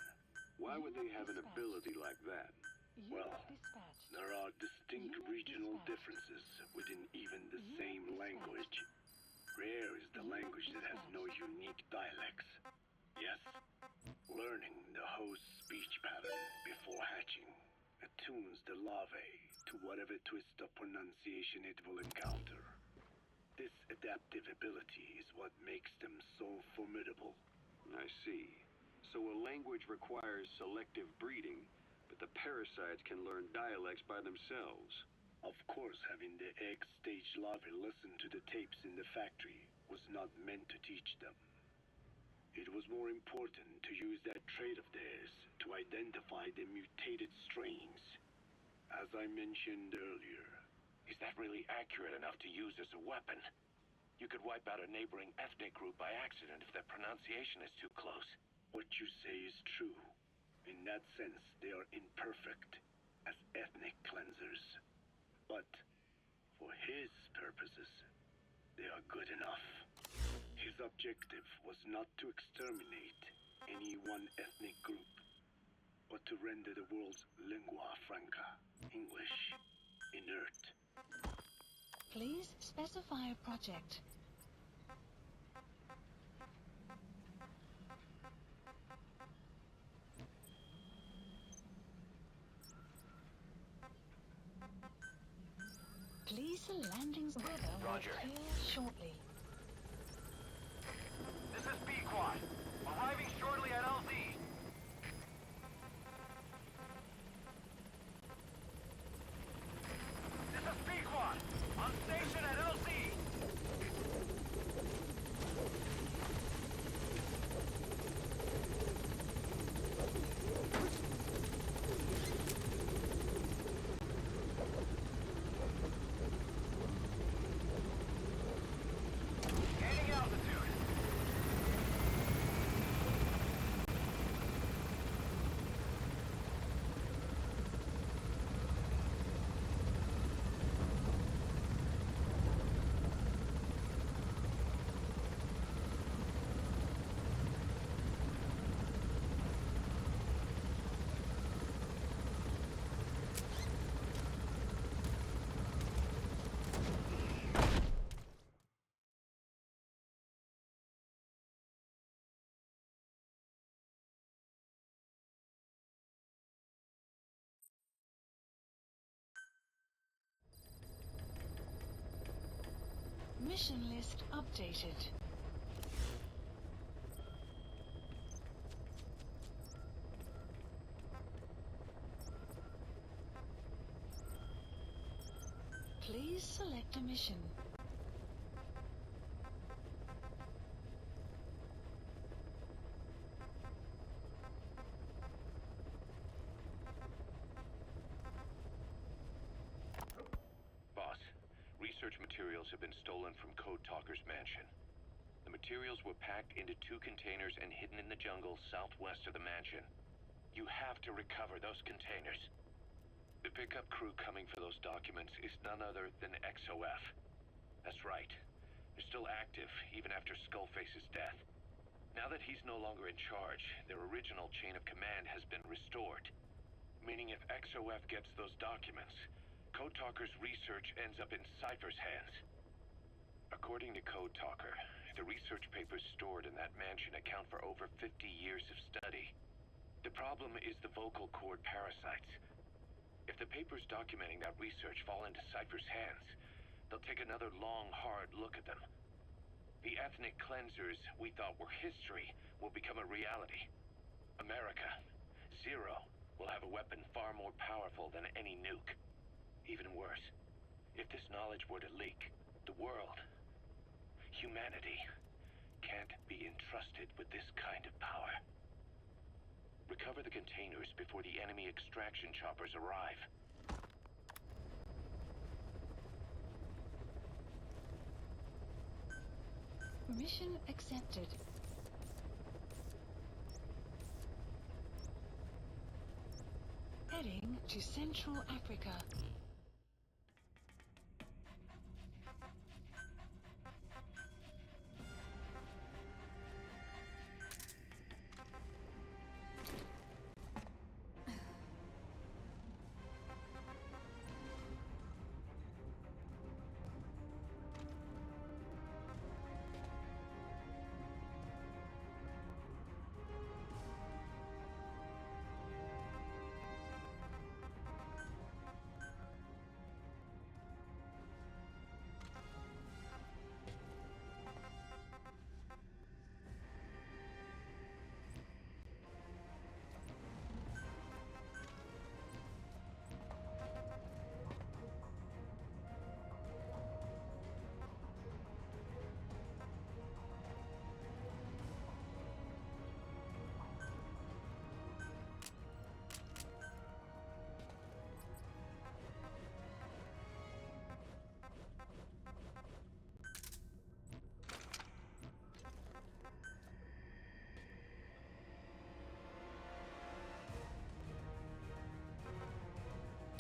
Why would they have an Dispatch. ability like that? Unit Well, dispatched. there are distinct Unit regional dispatched. differences within even the Unit same dispatched. language. Rare is the Unit language that has no dispatched. unique dialects. Yes, learning the host's speech pattern before hatching attunes the larvae to whatever twist of pronunciation it will encounter. This adaptive ability is what makes them so formidable. I see. So a language requires selective breeding, but the parasites can learn dialects by themselves. Of course, having the egg-stage larvae listen to the tapes in the factory was not meant to teach them. It was more important to use that trait of theirs to identify the mutated strains. As I mentioned earlier, Is that really accurate enough to use as a weapon? You could wipe out a neighboring ethnic group by accident if their pronunciation is too close. what you say is true. In that sense, they are imperfect as ethnic cleansers. But for his purposes, they are good enough. His objective was not to exterminate any one ethnic group, but to render the world's lingua franca, English, inert. Please specify a project. Please the landing's weather will Roger. clear shortly. This is B-Quad. Arriving shortly at LZ. This is B-Quad. On station at LZ. Gaining altitude. Mission list updated. Please select a mission. Boss, research materials have been stolen from Code Talker's mansion. The materials were packed into 2 containers and hidden in the jungle southwest of the mansion. You have to recover those containers. The pickup crew coming for those documents is none other than XOF. That's right. They're still active, even after Skullface's death. Now that he's no longer in charge, their original chain of command has been restored. Meaning if XOF gets those documents, Code Talker's research ends up in Cypher's hands. According to Code Talker, the research papers stored in that mansion account for over 50 years of study. The problem is the vocal cord parasites. If the papers documenting that research fall into Cypher's hands, they'll take another long, hard look at them. The ethnic cleansers we thought were history will become a reality. America, Zero, will have a weapon far more powerful than any nuke. Even worse, if this knowledge were to leak, the world, humanity, can't be entrusted with this kind of power. Recover the containers before the enemy extraction choppers arrive. Mission accepted. Heading to Central Africa.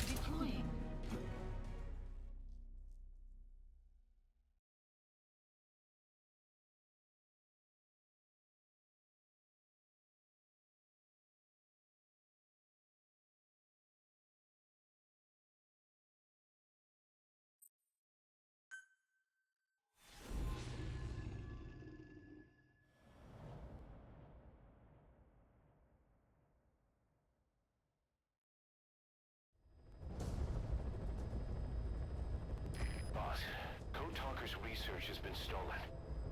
Deploying. Boss, Code Talker's research has been stolen.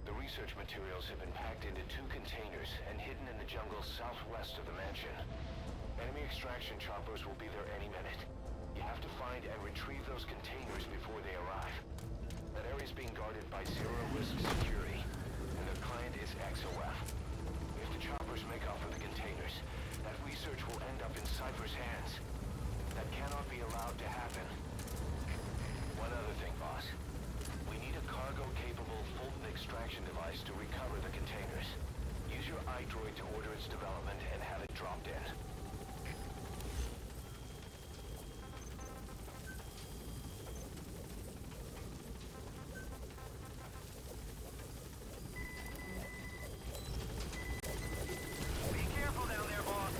The research materials have been packed into 2 containers and hidden in the jungle southwest of the mansion. Enemy extraction choppers will be there any minute. You have to find and retrieve those containers before they arrive. That area is being guarded by zero-risk security, and their client is XOF. If the choppers make off with the containers, that research will end up in Cypher's hands. That cannot be allowed to happen. One other thing, boss. We need a cargo-capable Fulton extraction device to recover the containers. Use your iDroid to order its development and have it dropped in. Be careful down there, boss!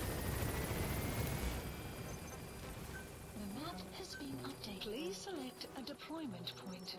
The map has been updated. Please select a deployment point.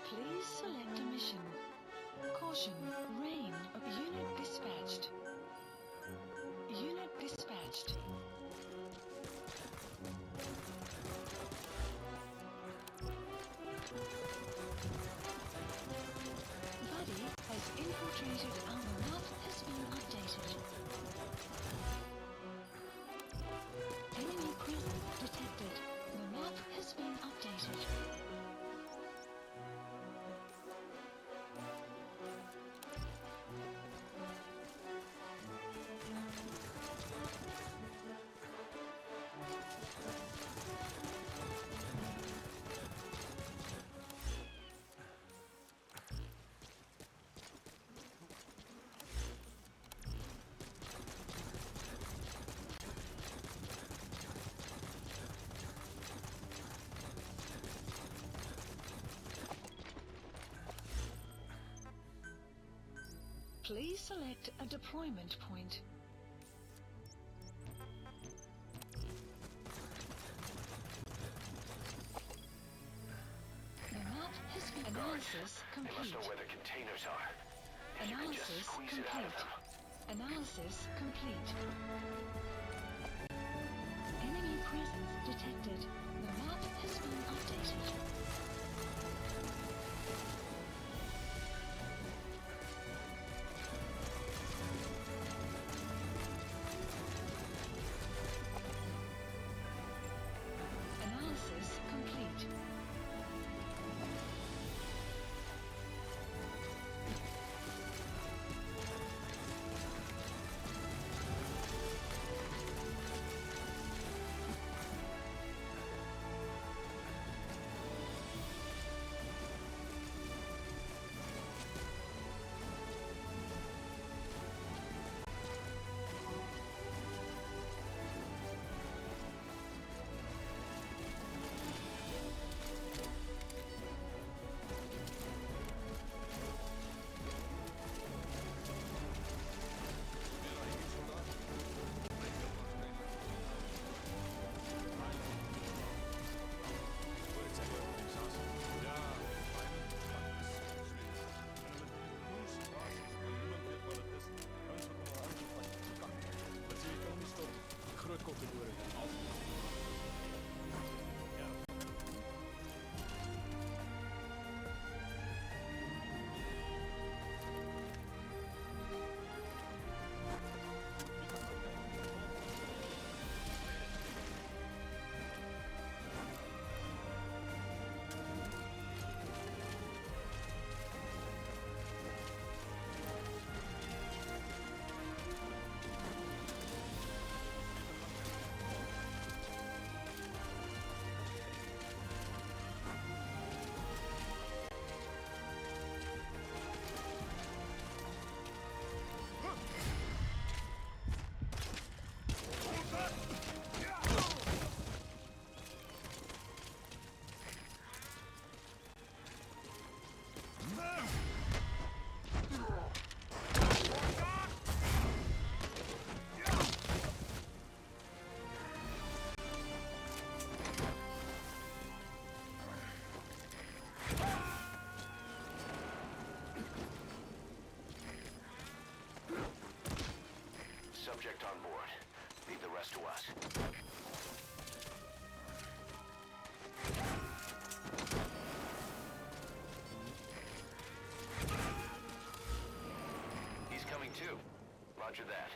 Please select a mission. Caution, rain. Unit dispatched. Unit dispatched. Buddy has infiltrated our map has been updated. Enemy presence detected. The map has been updated. Please select a deployment point. The map has been analysis They must complete. know where the containers are. If you can just Analysis squeeze it out of complete. them. Analysis complete. Enemy presence detected. The map has been updated. Analysis complete. Subject on board. Leave the rest to us. He's coming too. Roger that.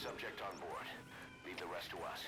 Subject on board. Leave the rest to us.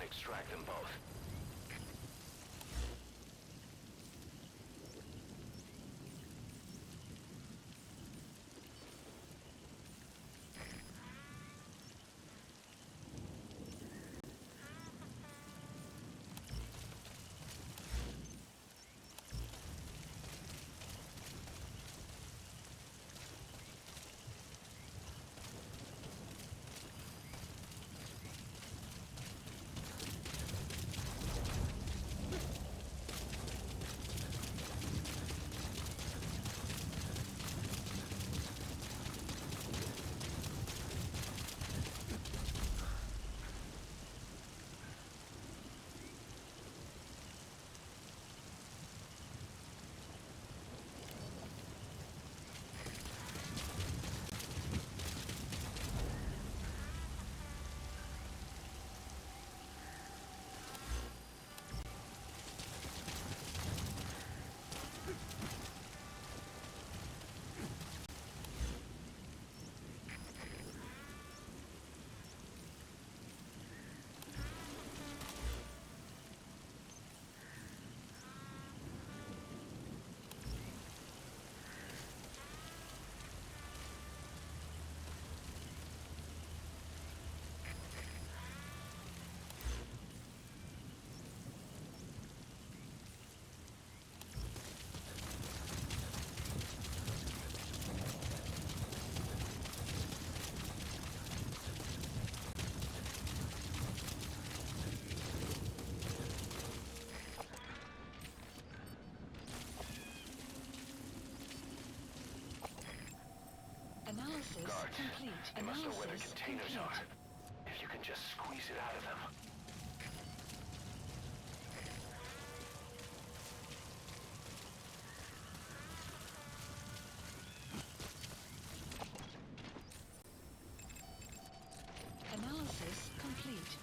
extract them both. Analysis Guards, complete. you must know where the Analysis containers complete. are. If you can just squeeze it out of them. Analysis complete.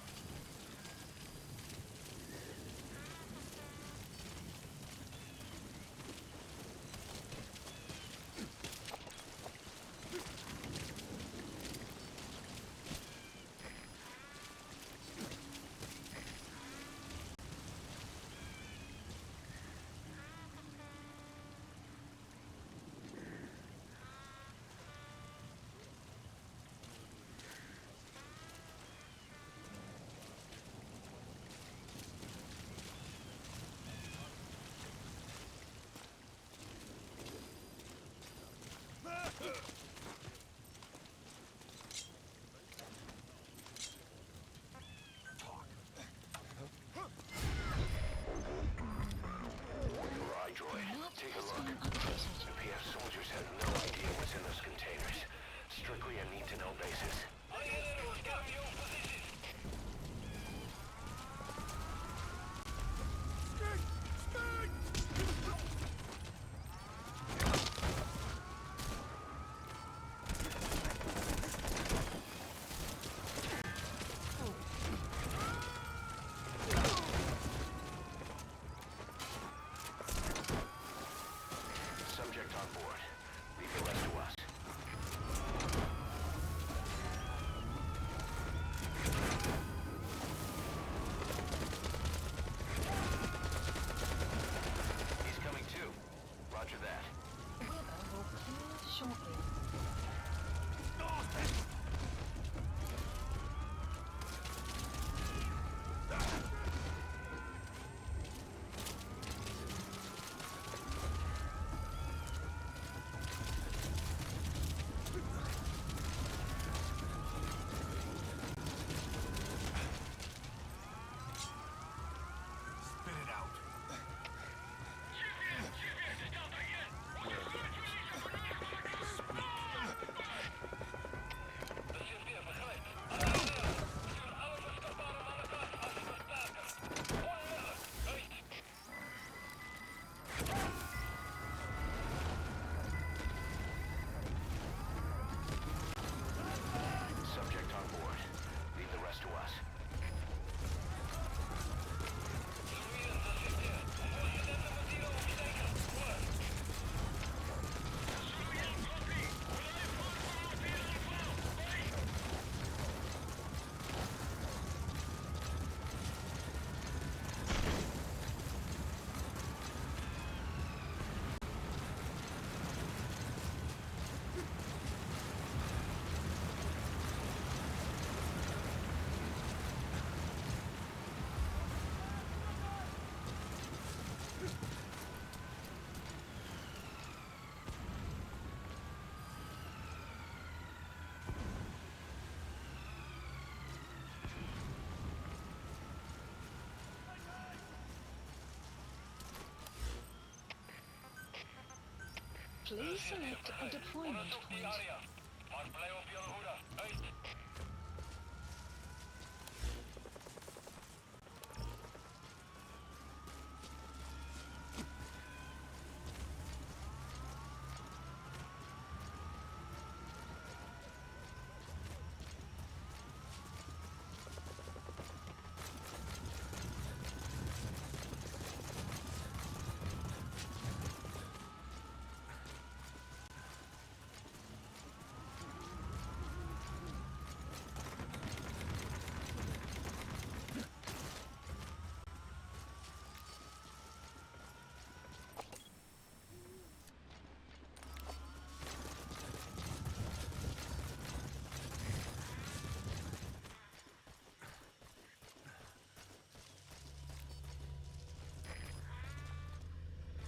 Please select a deployment point.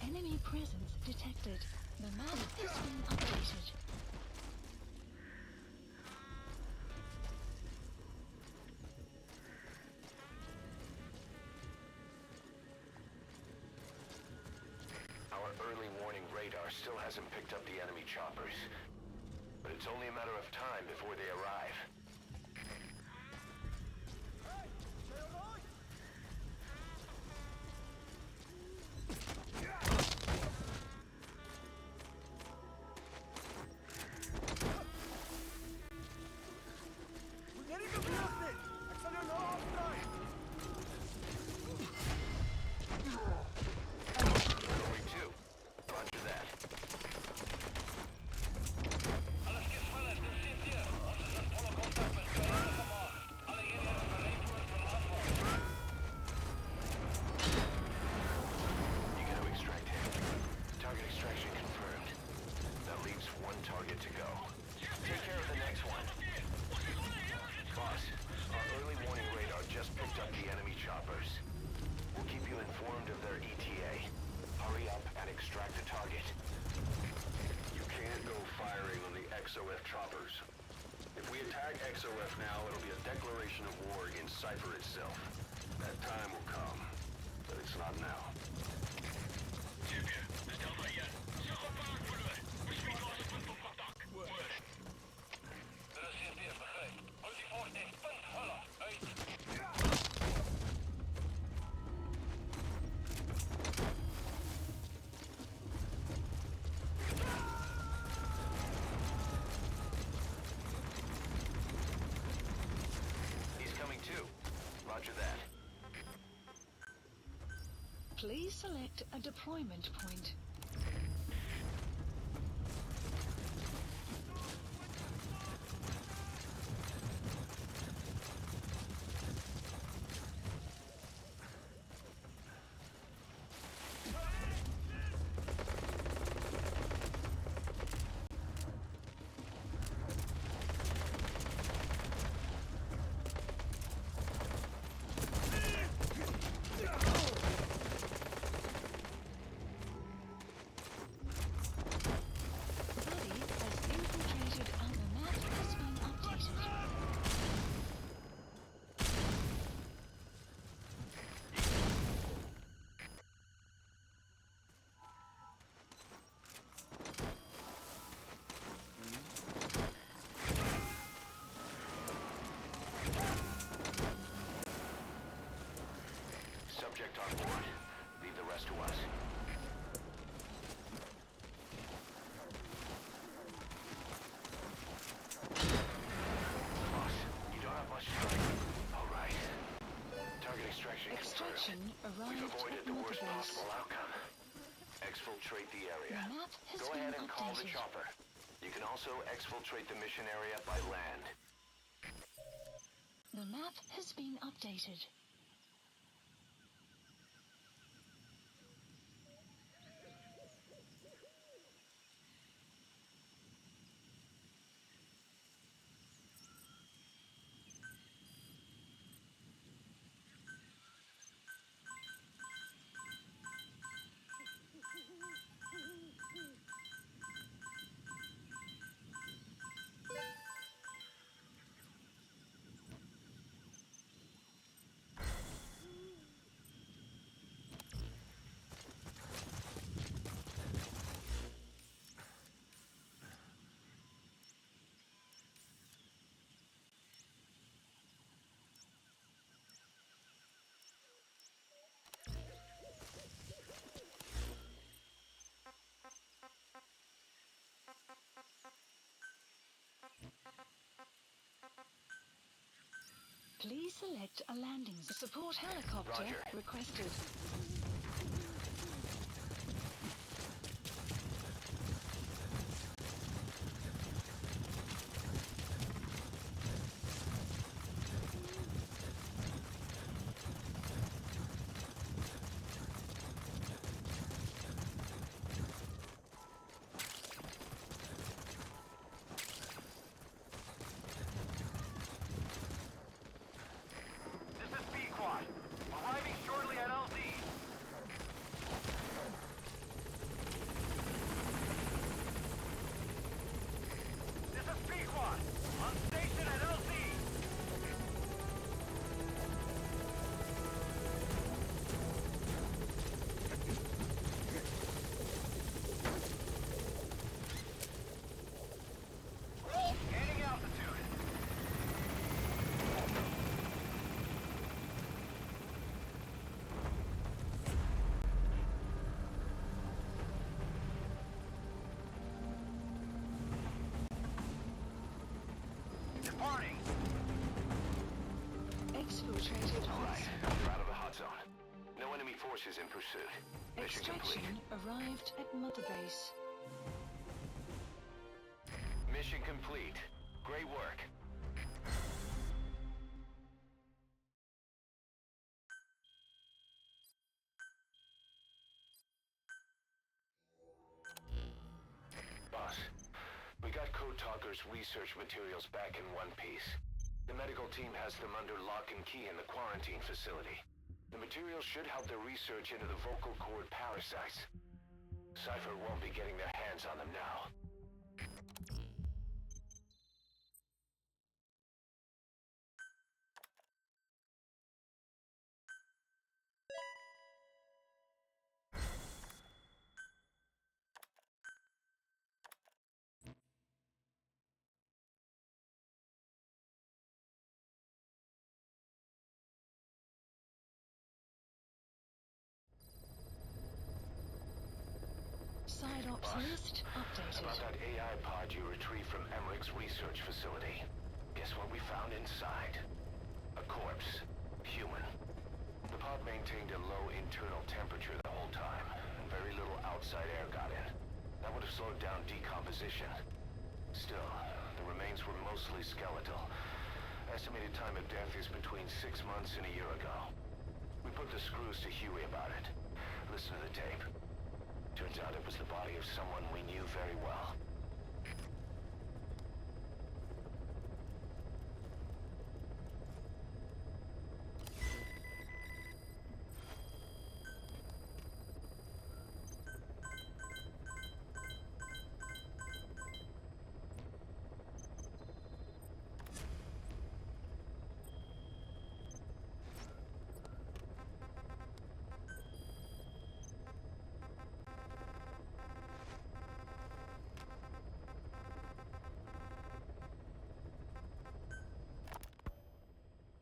Enemy presence detected. The map has been updated. Our early warning radar still hasn't picked up the enemy choppers. But it's only a matter of time before they arrive. XOF choppers. If we attack XOF now, it'll be a declaration of war against Cypher itself. That time will come, but it's not now. Roger that. Please select a deployment point. Subject on board. Leave the rest to us. Boss, you don't have much time. All right. Target extraction confirmed. We've avoided the worst possible outcome. Exfiltrate the area. Go ahead and call the chopper. You can also exfiltrate the mission area by land. The map has been updated. Please select a landing. Support helicopter Roger. requested. This is B-Quad. Arriving shortly at LZ. This is B-Quad. On station at LZ. Gaining altitude. Departing. Exfiltrated on Right. site. You're out of the hot zone. No enemy forces in pursuit. Mission complete. Extraction arrived at Mother Base. Mission complete. Great work. Boss, we got Code Talker's research materials back in one piece. The medical team has them under lock and key in the quarantine facility. The materials should help their research into the vocal cord parasites. Cypher won't be getting their hands on them now. Side ops list updated. About that AI pod you retrieved from Emmerich's research facility. Guess what we found inside? A corpse. Human. The pod maintained a low internal temperature the whole time, and very little outside air got in. That would have slowed down decomposition. Still, the remains were mostly skeletal. Estimated time of death is between 6 months and a year ago. We put the screws to Huey about it. Listen to the tape. Turns out it was the body of someone we knew very well.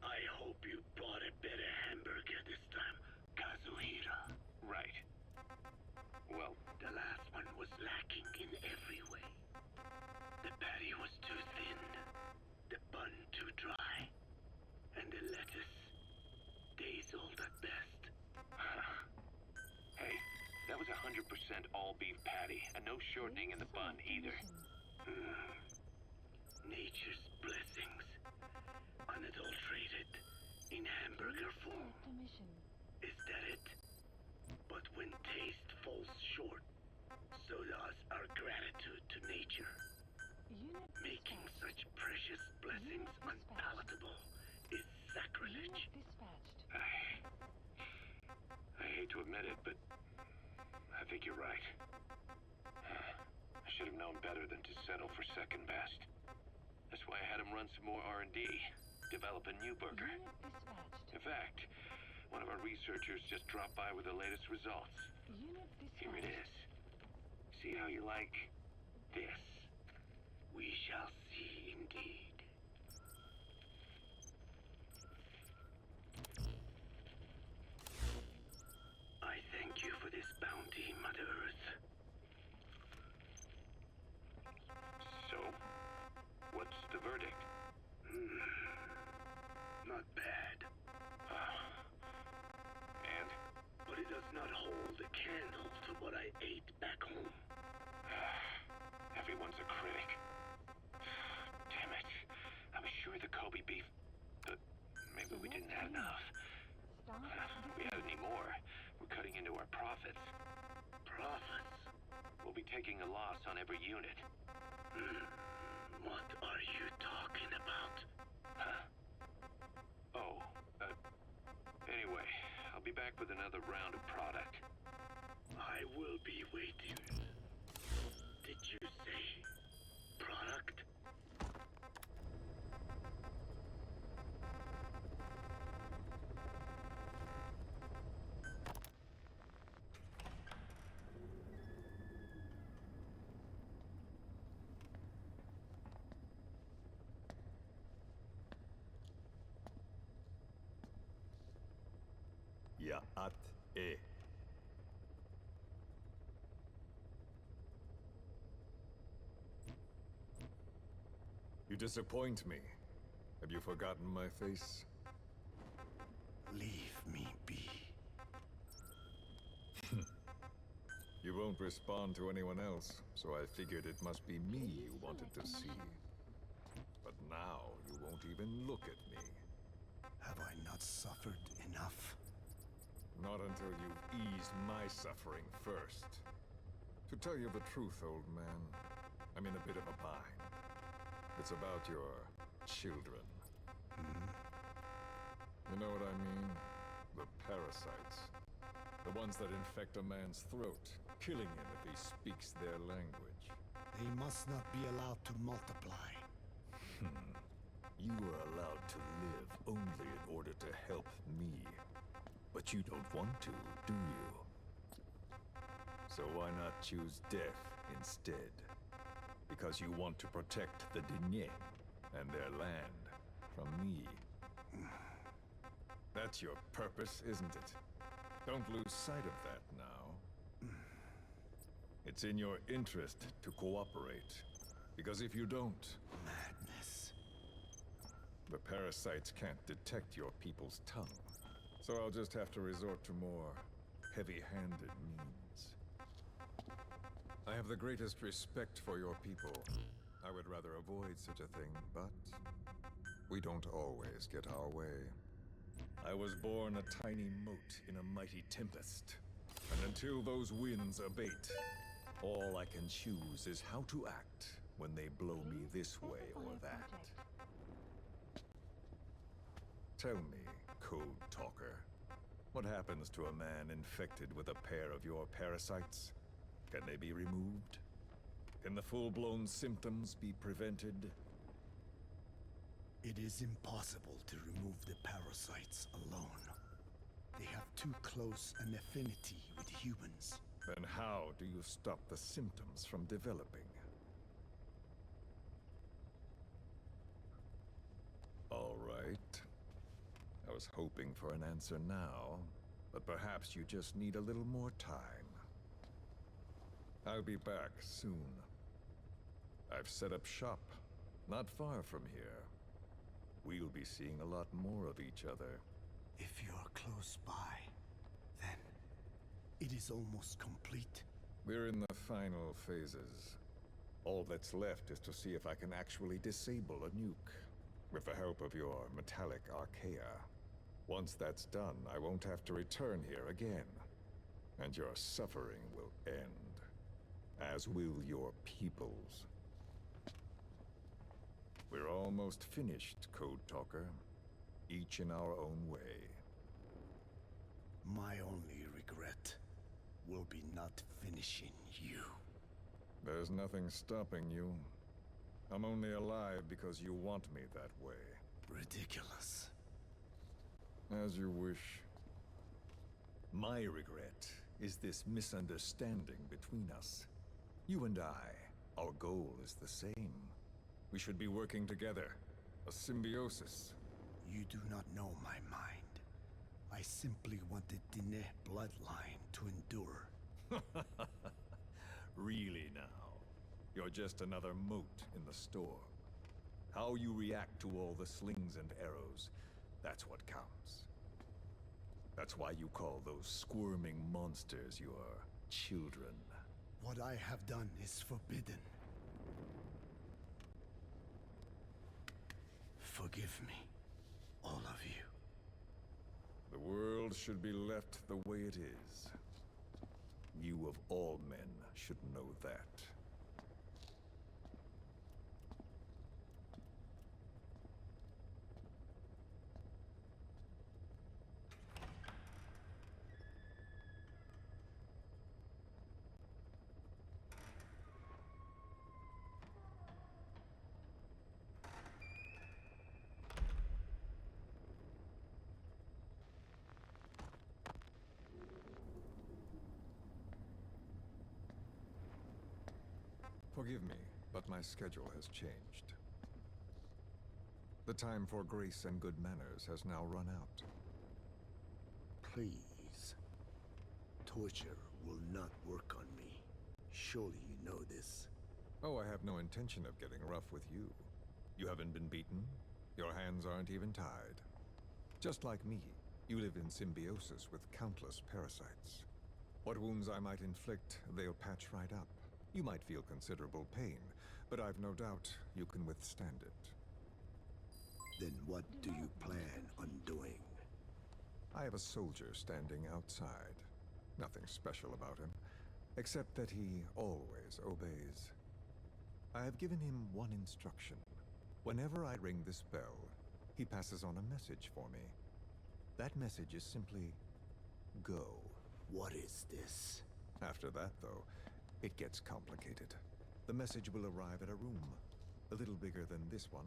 I hope you bought a better hamburger this time, Kazuhira. Right. Well, The last one was lacking in every way. The patty was too thin, the bun too dry, and the lettuce days old at best. hey, that was 100% all beef patty, and no shortening in the bun either. Nature's blessings, unadulterated, in hamburger form. Permission. Is that it? But when taste falls short, so does our gratitude to nature. Unit Making dispatched. such precious blessings unpalatable is sacrilege. Unit dispatched. I hate to admit it, but I think you're right. I should have known better than to settle for second best. That's why I had him run some more R&D, develop a new burger. Unit dispatched. In fact, one of our researchers just dropped by with the latest results. Unit dispatched. Here it is. See how you like this? We shall see indeed. I thank you for this bounty, Mother Earth. So, what's the verdict? Not ate back home. Everyone's a critic. Damn it. I was sure the Kobe beef... maybe we didn't have enough. If we had any more, we're cutting into our profits. Profits? We'll be taking a loss on every unit. What are you talking about? Huh? Oh, anyway, I'll be back with another round of product. I will be waiting. Did you say product? Yaat-e. You disappoint me. Have you forgotten my face? Leave me be. You won't respond to anyone else, so I figured it must be me you wanted to see. But now you won't even look at me. Have I not suffered enough? Not until you've eased my suffering first. To tell you the truth, old man, I'm in a bit of a bind. It's about your children. You know what I mean? The parasites. The ones that infect a man's throat, killing him if he speaks their language. They must not be allowed to multiply. You are allowed to live only in order to help me. But you don't want to, do you? So why not choose death instead? Because you want to protect the Diné and their land from me. That's your purpose, isn't it? Don't lose sight of that now. It's in your interest to cooperate. Because if you don't... Madness. The parasites can't detect your people's tongue. So I'll just have to resort to more heavy-handed means. I have the greatest respect for your people. I would rather avoid such a thing, but we don't always get our way. I was born a tiny mote in a mighty tempest. And until those winds abate, all I can choose is how to act when they blow me this way or that. Tell me, Code Talker, what happens to a man infected with a pair of your parasites? Can they be removed? Can the full-blown symptoms be prevented? It is impossible to remove the parasites alone. They have too close an affinity with humans. Then how do you stop the symptoms from developing? All right. I was hoping for an answer now, but perhaps you just need a little more time. I'll be back soon. I've set up shop, not far from here. We'll be seeing a lot more of each other. If you're close by, then it is almost complete. We're in the final phases. All that's left is to see if I can actually disable a nuke, with the help of your metallic archaea. Once that's done, I won't have to return here again, and your suffering will end, as will your people's. We're almost finished, Code Talker, each in our own way. My only regret will be not finishing you. There's nothing stopping you. I'm only alive because you want me that way. Ridiculous. As you wish. My regret is this misunderstanding between us. You and I, our goal is the same. We should be working together. A symbiosis. You do not know my mind. I simply want the Diné bloodline to endure. Really now? You're just another mote in the storm. How you react to all the slings and arrows, that's what counts. That's why you call those squirming monsters your children. What I have done is forbidden. Forgive me, all of you. The world should be left the way it is. You of all men should know that. Forgive me, but my schedule has changed. The time for grace and good manners has now run out. Please. Torture will not work on me. Surely you know this. Oh, I have no intention of getting rough with you. You haven't been beaten. Your hands aren't even tied. Just like me, you live in symbiosis with countless parasites. What wounds I might inflict, they'll patch right up. You might feel considerable pain, but I've no doubt you can withstand it. Then what do you plan on doing? I have a soldier standing outside. Nothing special about him, except that he always obeys. I have given him one instruction. Whenever I ring this bell, he passes on a message for me. That message is simply, go. What is this? After that, though, it gets complicated. The message will arrive at a room, a little bigger than this one,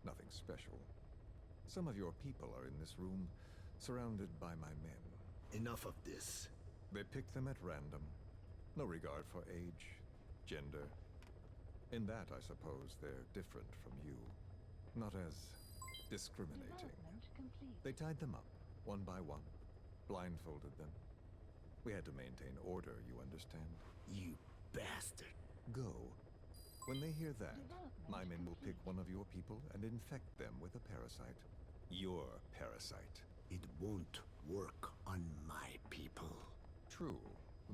nothing special. Some of your people are in this room, surrounded by my men. Enough of this. They pick them at random. No regard for age, gender. In that, I suppose, they're different from you. Not as discriminating. Development complete. They tied them up, one by one, blindfolded them. We had to maintain order, you understand? You bastard. Go. When they hear that, Development my men will pick complete. one of your people and infect them with a parasite. Your parasite. It won't work on my people. True.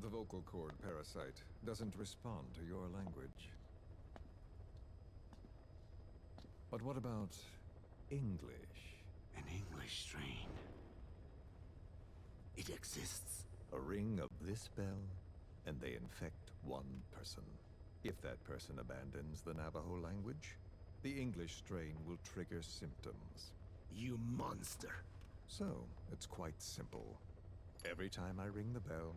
The vocal cord parasite doesn't respond to your language. But what about English? An English strain. It exists. A ring of this bell, and they infect one person. If that person abandons the Navajo language, the English strain will trigger symptoms. You monster. So, it's quite simple. Every time I ring the bell,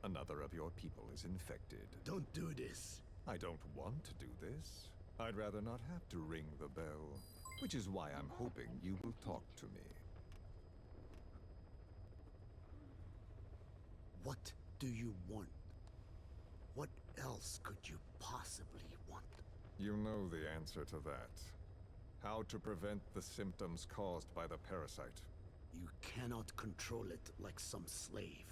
another of your people is infected. Don't do this. I don't want to do this. I'd rather not have to ring the bell, which is why I'm hoping you will talk to me. What do you want? What else could you possibly want? You know the answer to that. How to prevent the symptoms caused by the parasite. You cannot control it like some slave.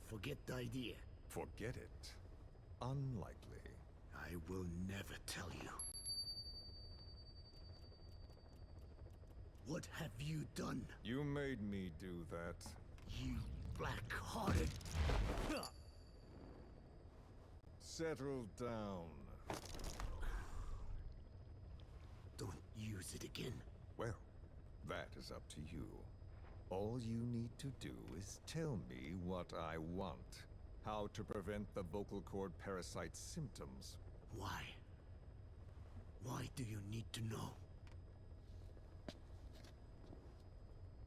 Forget the idea. Forget it. Unlikely. I will never tell you. What have you done? You made me do that. You black-hearted... Settle down. Don't use it again. Well, that is up to you. All you need to do is tell me what I want. How to prevent the vocal cord parasite's symptoms. Why? Why do you need to know?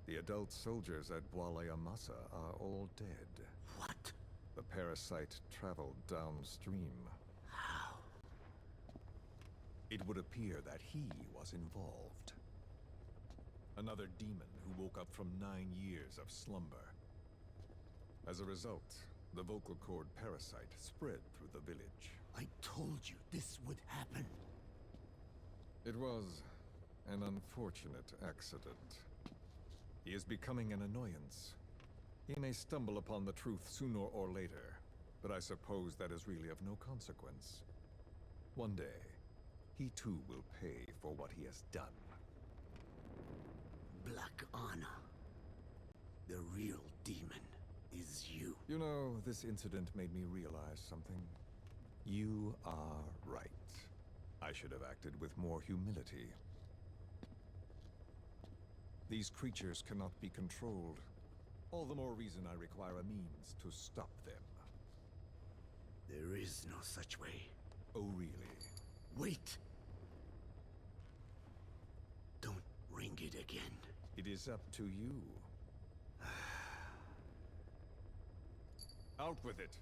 The adult soldiers at Amasa are all dead. What? The parasite traveled downstream. How? It would appear that he was involved. Another demon who woke up from 9 years of slumber. As a result, the vocal cord parasite spread through the village. I told you this would happen. It was an unfortunate accident. He is becoming an annoyance. He may stumble upon the truth sooner or later, but I suppose that is really of no consequence. One day, he too will pay for what he has done. Black Anna. The real demon is you. You know, this incident made me realize something. You are right. I should have acted with more humility. These creatures cannot be controlled. All the more reason I require a means to stop them. There is no such way. Oh, really? Wait! Don't ring it again. It is up to you. Out with it!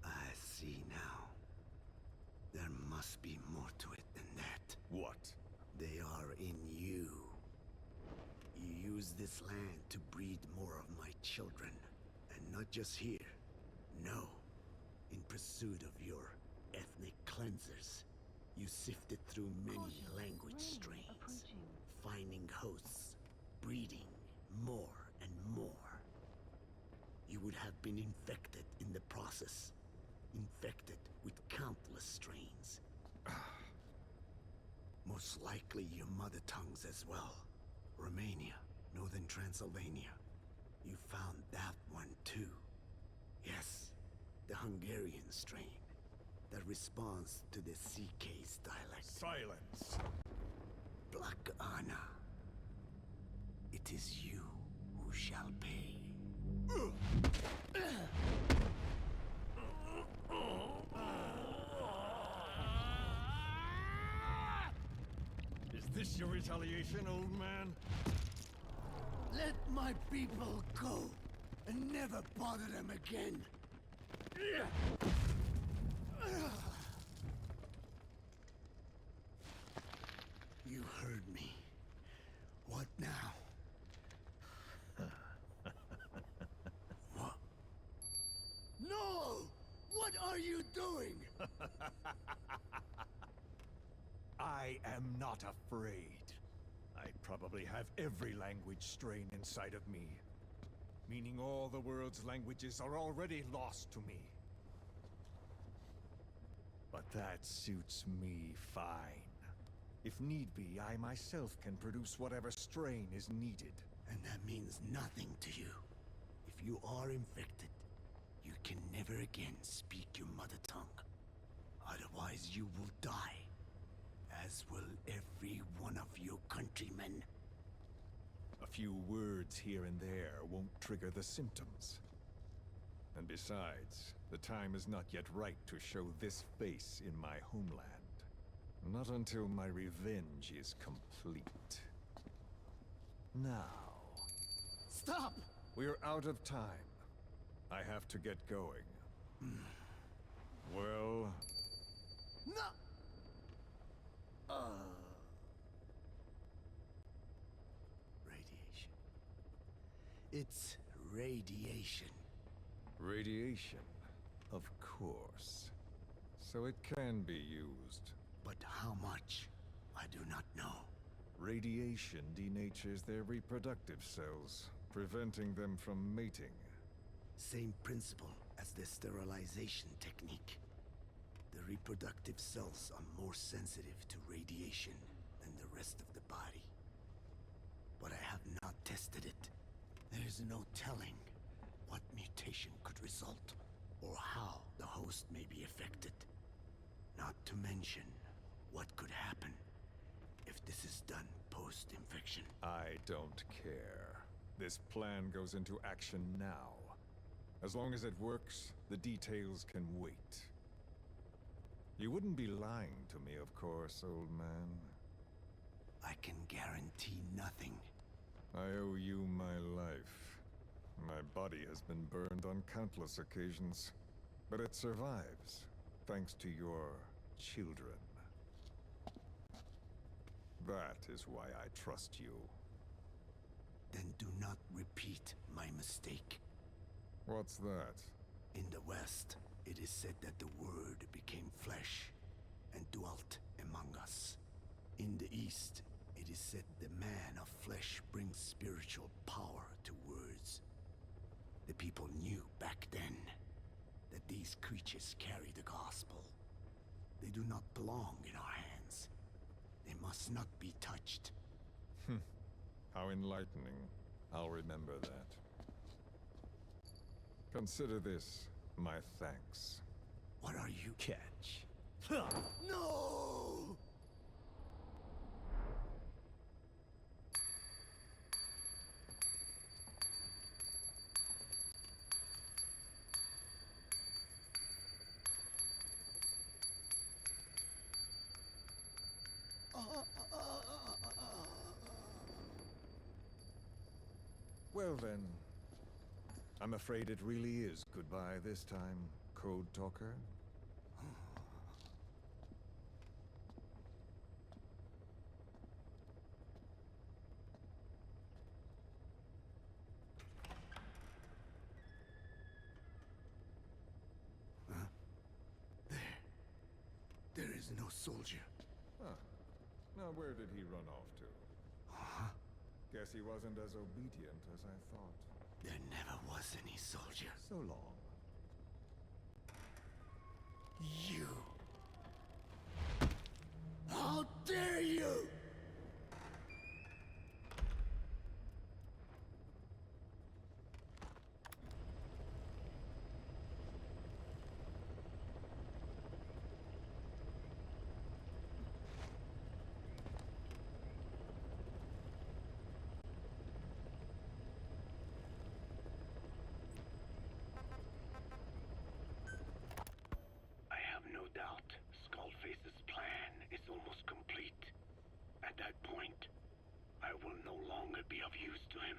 I see now. There must be more to it than that. What? They are in you. You use this land to breed more of my children. And not just here. No. In pursuit of your ethnic cleansers. You sifted through many language strains. Finding hosts. Breeding more and more. You would have been infected in the process. Infected with countless strains. Most likely your mother tongues as well. Romania, northern Transylvania. You found that one too. Yes, the Hungarian strain. That responds to the CK's dialect. Silence! Black Anna. It is you who shall pay. Is this your retaliation, old man? Let my people go, and never bother them again. You heard me. What now? What? No! What are you doing? I am not afraid. I probably have every language strain inside of me. Meaning all the world's languages are already lost to me. But that suits me fine. If need be, I myself can produce whatever strain is needed. And that means nothing to you. If you are infected, you can never again speak your mother tongue. Otherwise you will die. As will every one of your countrymen. A few words here and there won't trigger the symptoms. And besides, the time is not yet right to show this face in my homeland. Not until my revenge is complete. Now... Stop! We're out of time. I have to get going. Well... No! Radiation. It's radiation. Radiation, of course. So it can be used. But how much? I do not know. Radiation denatures their reproductive cells, preventing them from mating. Same principle as the sterilization technique. The reproductive cells are more sensitive to radiation than the rest of the body. But I have not tested it. There is no telling what mutation could result, or how the host may be affected. Not to mention what could happen if this is done post-infection. I don't care. This plan goes into action now. As long as it works, the details can wait. You wouldn't be lying to me, of course, old man. I can guarantee nothing. I owe you my life. My body has been burned on countless occasions, but it survives, thanks to your children. That is why I trust you. Then do not repeat my mistake. What's that? In the West, it is said that the Word became flesh and dwelt among us. In the East, it is said the man of flesh brings spiritual power to words. The people knew back then that these creatures carry the gospel. They do not belong in our hands. They must not be touched. How enlightening. I'll remember that. Consider this my thanks. What are you? Catch. No! Well then, I'm afraid it really is goodbye this time, Code Talker. There is no soldier. Huh. Now where did he run off to? Huh? Guess he wasn't as obedient as I thought. There never was any soldier. So long. You! How dare you! I have no doubt Skullface's plan is almost complete. At that point, I will no longer be of use to him.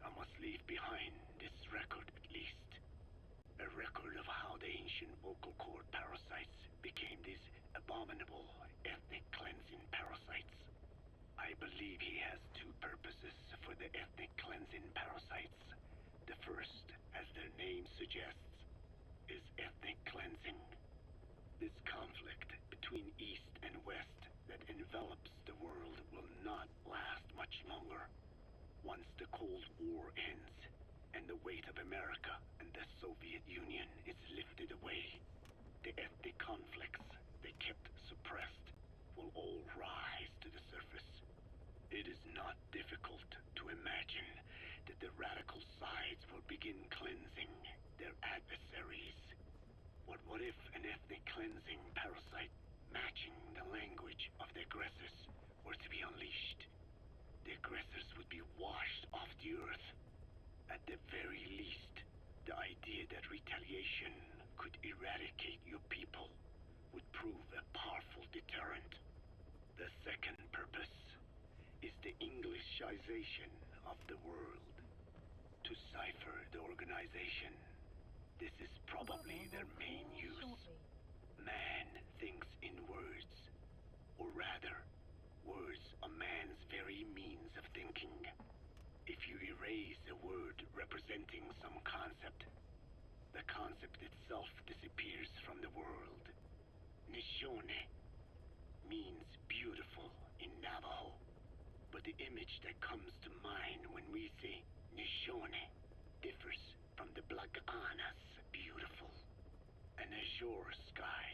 I must leave behind this record at least. A record of how the ancient vocal cord parasites became these abominable ethnic cleansing parasites. I believe he has two purposes for the ethnic cleansing parasites. The first, as their name suggests, is ethnic cleansing. This conflict between East and West that envelops the world will not last much longer. Once the Cold War ends, and the weight of America and the Soviet Union is lifted away, the ethnic conflicts they kept suppressed will all rise to the surface. It is not difficult to imagine that the radical sides will begin cleansing their adversaries. What if an ethnic cleansing parasite matching the language of the aggressors were to be unleashed? The aggressors would be washed off the earth. At the very least, the idea that retaliation could eradicate your people would prove a powerful deterrent. The second purpose is the Englishization of the world. To cipher the organization, this is probably their main use. Man thinks in words, or rather, words are man's very means of thinking. If you erase a word representing some concept, the concept itself disappears from the world. Nishone means beautiful in Navajo, but the image that comes to mind when we say Nishone differs from the Blagana's beautiful. An azure sky,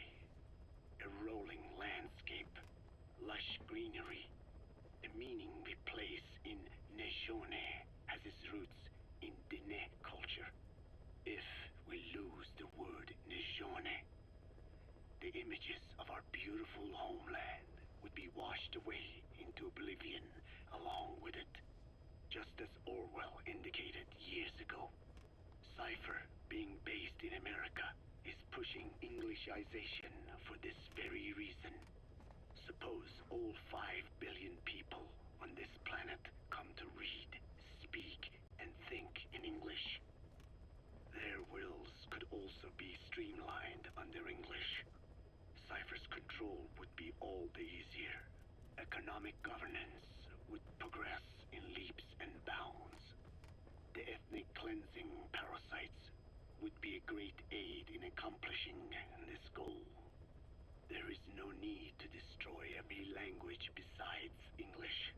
a rolling landscape, lush greenery. The meaning we place in Nishone has its roots in Dene culture. If we lose the word Nishone, the images of our beautiful homeland would be washed away into oblivion along with it, just as Orwell indicated years ago. Cipher, being based in America, is pushing Englishization for this very reason. Suppose all 5 billion people on this planet come to read, speak, and think in English. Their wills could also be streamlined under English. Cipher's control would be all the easier. Economic governance would progress in leaps and bounds. The ethnic cleansing parasites would be a great aid in accomplishing this goal. There is no need to destroy every language besides English.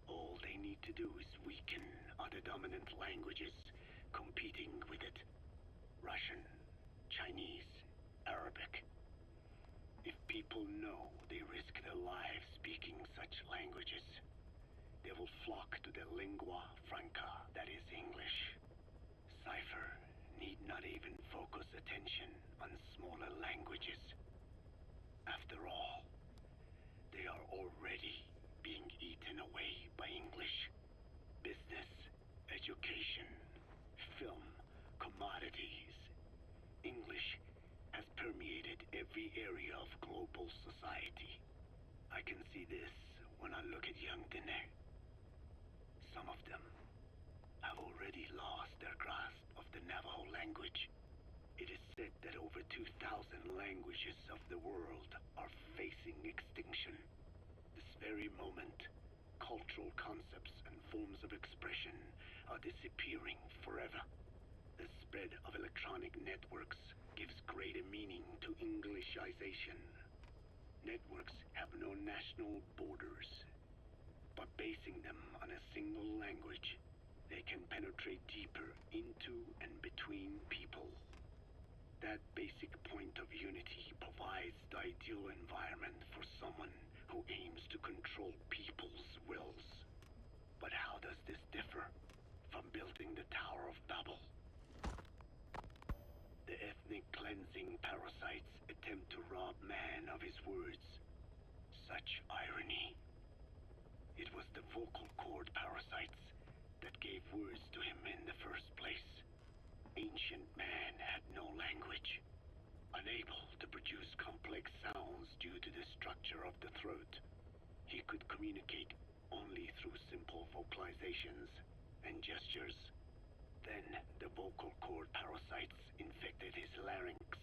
All they need to do is weaken other dominant languages competing with it. Russian, Chinese, Arabic. If people know they risk their lives speaking such languages, they will flock to the lingua franca that is English. Cipher not even focus attention on smaller languages. After all, they are already being eaten away by English. Business, education, film, commodities. English has permeated every area of global society. I can see this when I look at young Dene. Some of them have already lost their grasp of the Navajo language. It is said that over 2,000 languages of the world are facing extinction. This very moment, cultural concepts and forms of expression are disappearing forever. The spread of electronic networks gives greater meaning to Englishization. Networks have no national borders. By basing them on a single language, they can penetrate deeper into and between people. That basic point of unity provides the ideal environment for someone who aims to control people's wills. But how does this differ from building the Tower of Babel? The ethnic cleansing parasites attempt to rob man of his words. Such irony. It was the vocal cord parasites that gave words to him in the first place. Ancient man had no language, unable to produce complex sounds due to the structure of the throat. He could communicate only through simple vocalizations and gestures. Then the vocal cord parasites infected his larynx.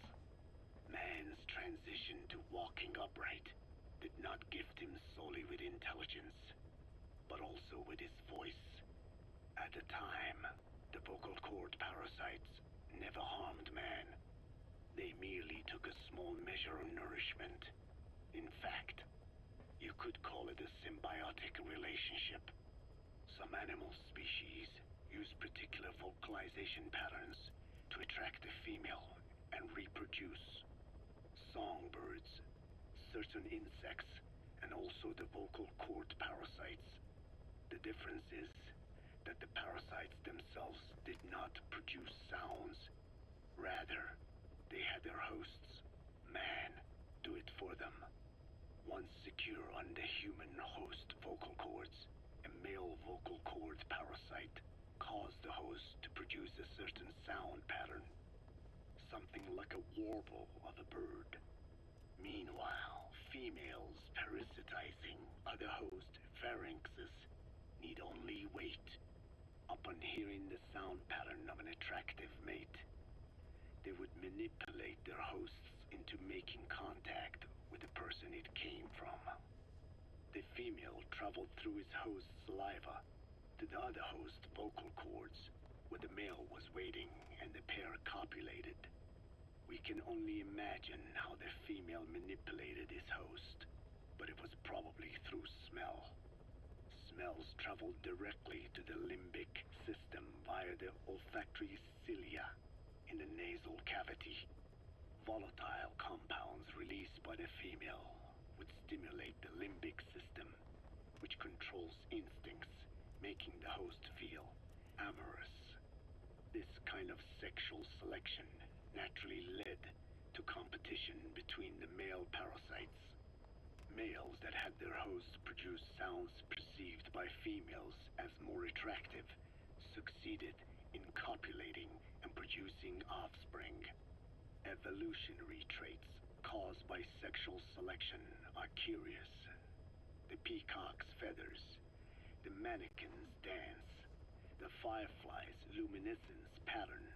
Man's transition to walking upright did not gift him solely with intelligence, but also with his voice. At the time, the vocal cord parasites never harmed man. They merely took a small measure of nourishment. In fact, you could call it a symbiotic relationship. Some animal species use particular vocalization patterns to attract the female and reproduce. Songbirds, certain insects, and also the vocal cord parasites. The difference is that the parasites themselves did not produce sounds. Rather, they had their hosts, man, do it for them. Once secure on the human host vocal cords, a male vocal cord parasite caused the host to produce a certain sound pattern, something like a warble of a bird. Meanwhile, females parasitizing other host pharynxes need only wait. Upon hearing the sound pattern of an attractive mate, they would manipulate their hosts into making contact with the person it came from. The female traveled through his host's saliva to the other host's vocal cords, where the male was waiting and the pair copulated. We can only imagine how the female manipulated his host, but it was probably through smell. Smells traveled directly to the limbic system via the olfactory cilia in the nasal cavity. Volatile compounds released by the female would stimulate the limbic system, which controls instincts, making the host feel amorous. This kind of sexual selection naturally led to competition between the male parasites. Males that had their hosts produce sounds perceived by females as more attractive succeeded in copulating and producing offspring. Evolutionary traits caused by sexual selection are curious. The peacock's feathers, the mannequin's dance, the firefly's luminescence pattern.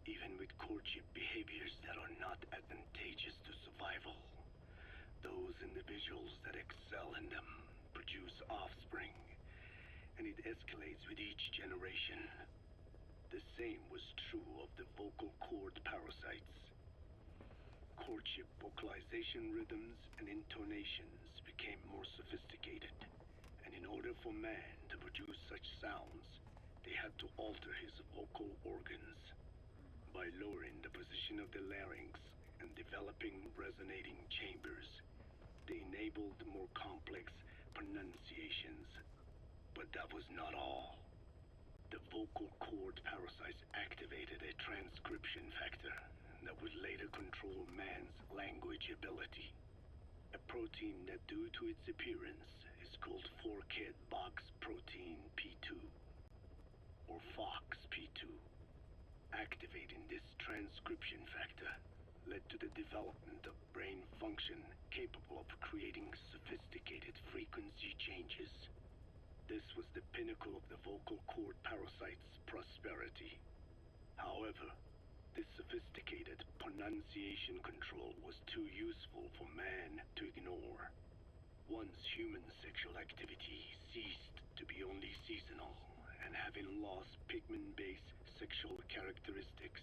Even with courtship behaviors that are not advantageous to survival, those individuals that excel in them produce offspring, and it escalates with each generation. The same was true of the vocal cord parasites. Courtship vocalization rhythms and intonations became more sophisticated, and in order for man to produce such sounds, they had to alter his vocal organs. By lowering the position of the larynx and developing resonating chambers, they enabled more complex pronunciations. But that was not all. The vocal cord parasites activated a transcription factor that would later control man's language ability. A protein that, due to its appearance, is called forkhead box protein P2, or FOXP2. Activating this transcription factor led to the development of brain function capable of creating sophisticated frequency changes. This was the pinnacle of the vocal cord parasite's prosperity. However, this sophisticated pronunciation control was too useful for man to ignore. Once human sexual activity ceased to be only seasonal, and having lost pigment-based sexual characteristics,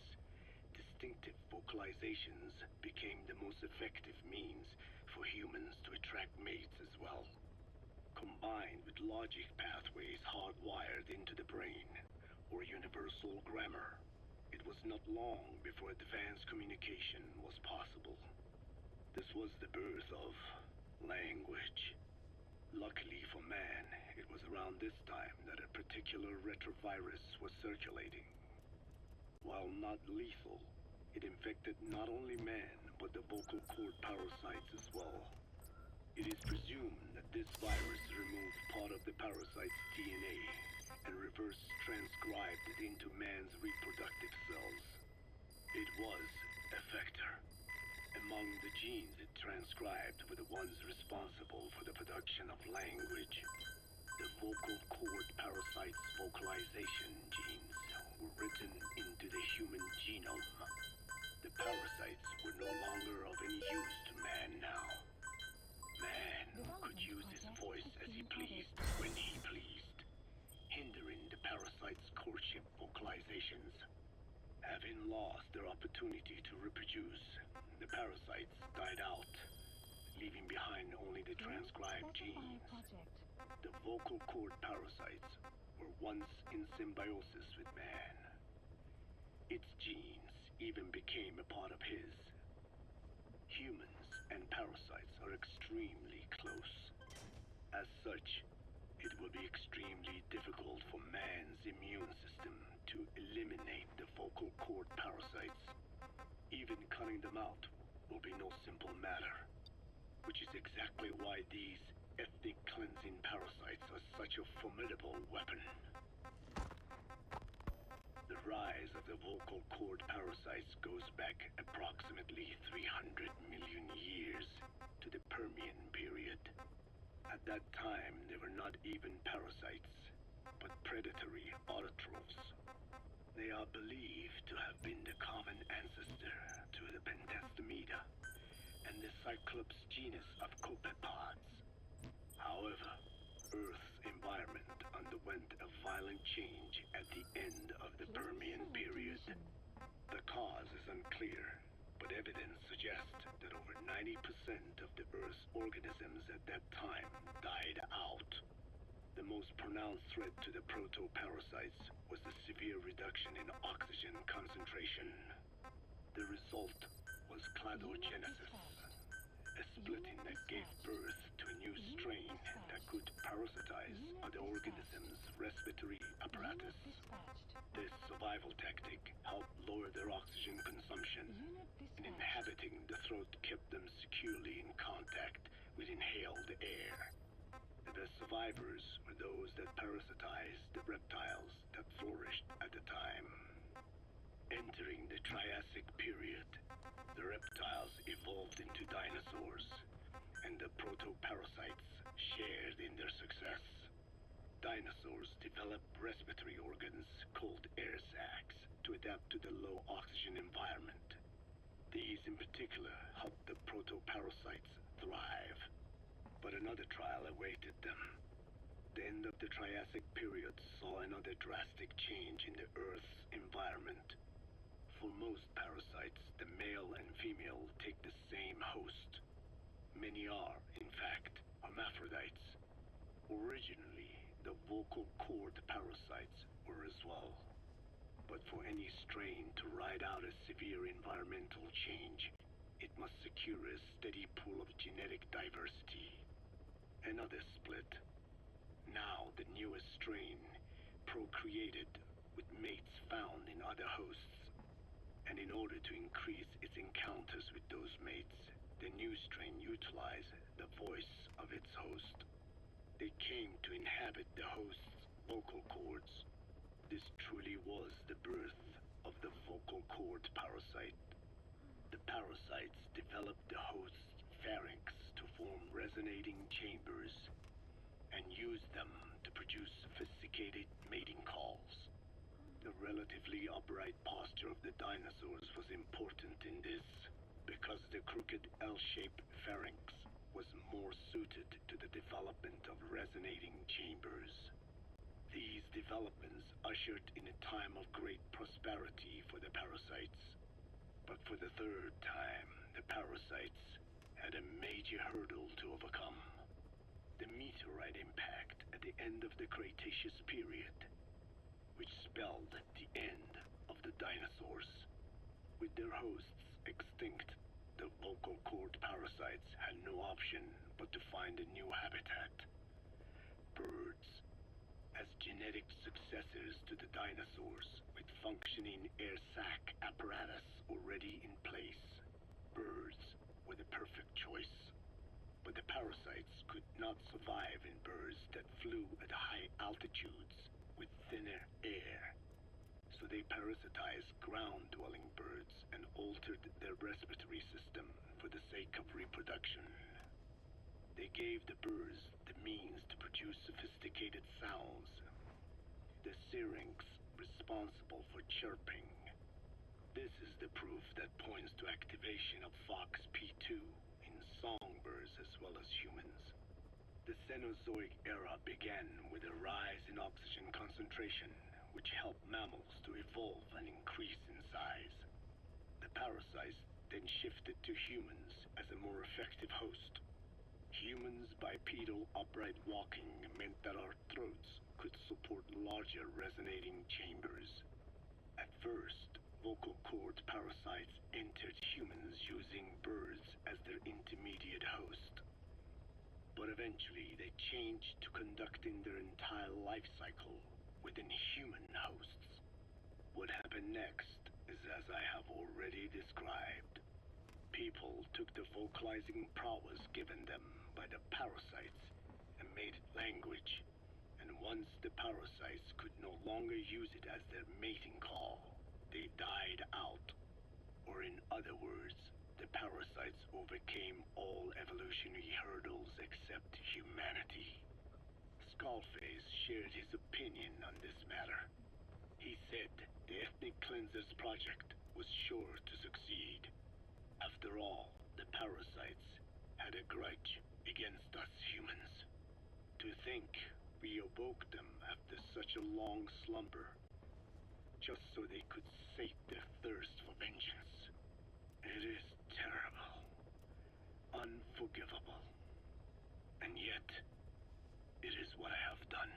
distinctive vocalizations became the most effective means for humans to attract mates as well. Combined with logic pathways hardwired into the brain, or universal grammar, it was not long before advanced communication was possible. This was the birth of language. Luckily for man, it was around this time that a particular retrovirus was circulating. While not lethal, it infected not only man, but the vocal cord parasites as well. It is presumed that this virus removed part of the parasite's DNA and reverse transcribed it into man's reproductive cells. It was a vector. Among the genes it transcribed were the ones responsible for the production of language. The vocal cord parasite's vocalization genes were written into the human genome. The parasites were no longer of any use to man now. Man could use his voice as he pleased when he pleased, hindering the parasite's courtship vocalizations. Having lost their opportunity to reproduce, the parasites died out, leaving behind only the transcribed genes. The vocal cord parasites were once in symbiosis with man. Its genes even became a part of his. Humans and parasites are extremely close. As such, it will be extremely difficult for man's immune system to eliminate the vocal cord parasites. Even cutting them out will be no simple matter, which is exactly why these ethnic cleansing parasites are such a formidable weapon. The rise of the vocal cord parasites goes back approximately 300 million years to the Permian period. At that time, they were not even parasites, but predatory autotrophs. They are believed to have been the common ancestor to the Pentastomida and the Cyclops genus of copepods. However, Earth's environment underwent a violent change at the end of the Permian period. The cause is unclear, but evidence suggests that over 90% of the Earth's organisms at that time died out. The most pronounced threat to the protoparasites was the severe reduction in oxygen concentration. The result was cladogenesis, a splitting that gave birth to a new strain that could parasitize other organisms' respiratory apparatus. This survival tactic helped lower their oxygen consumption, and inhabiting the throat kept them securely in contact with inhaled air. The best survivors were those that parasitized the reptiles that flourished at the time. Entering the Triassic period, the reptiles evolved into dinosaurs, and the protoparasites shared in their success. Dinosaurs developed respiratory organs called air sacs to adapt to the low oxygen environment. These in particular helped the protoparasites thrive. But another trial awaited them. The end of the Triassic period saw another drastic change in the Earth's environment. For most parasites, the male and female take the same host. Many are, in fact, hermaphrodites. Originally, the vocal cord parasites were as well. But for any strain to ride out a severe environmental change, it must secure a steady pool of genetic diversity. Another split. Now the newest strain procreated with mates found in other hosts. And in order to increase its encounters with those mates, the new strain utilized the voice of its host. They came to inhabit the host's vocal cords. This truly was the birth of the vocal cord parasite. The parasites developed the host's pharynx to form resonating chambers and used them to produce sophisticated mating calls. The relatively upright posture of the dinosaurs was important in this, because the crooked L-shaped pharynx was more suited to the development of resonating chambers. These developments ushered in a time of great prosperity for the parasites. But for the third time, the parasites had a major hurdle to overcome. The meteorite impact at the end of the Cretaceous period, which spelled the end of the dinosaurs. With their hosts extinct, the vocal cord parasites had no option but to find a new habitat. Birds, as genetic successors to the dinosaurs, with functioning air sac apparatus already in place. Birds were the perfect choice. But the parasites could not survive in birds that flew at high altitudes with thinner air. So they parasitized ground-dwelling birds and altered their respiratory system for the sake of reproduction. They gave the birds the means to produce sophisticated sounds. The syrinx responsible for chirping. This is the proof that points to activation of FOXP2 in songbirds as well as humans. The Cenozoic era began with a rise in oxygen concentration, which helped mammals to evolve and increase in size. The parasites then shifted to humans as a more effective host. Humans' bipedal upright walking meant that our throats could support larger resonating chambers. At first, vocal cord parasites entered humans using birds as their intermediate host. But eventually they changed to conducting their entire life cycle within human hosts. What happened next is as I have already described. People took the vocalizing prowess given them by the parasites and made it language. And once the parasites could no longer use it as their mating call, they died out. Or in other words, the parasites overcame all evolutionary hurdles except humanity. Skullface shared his opinion on this matter. He said the Ethnic Cleansers Project was sure to succeed. After all, the parasites had a grudge against us humans. To think we awoke them after such a long slumber, just so they could sate their thirst for vengeance. It is terrible, unforgivable, and yet, it is what I have done.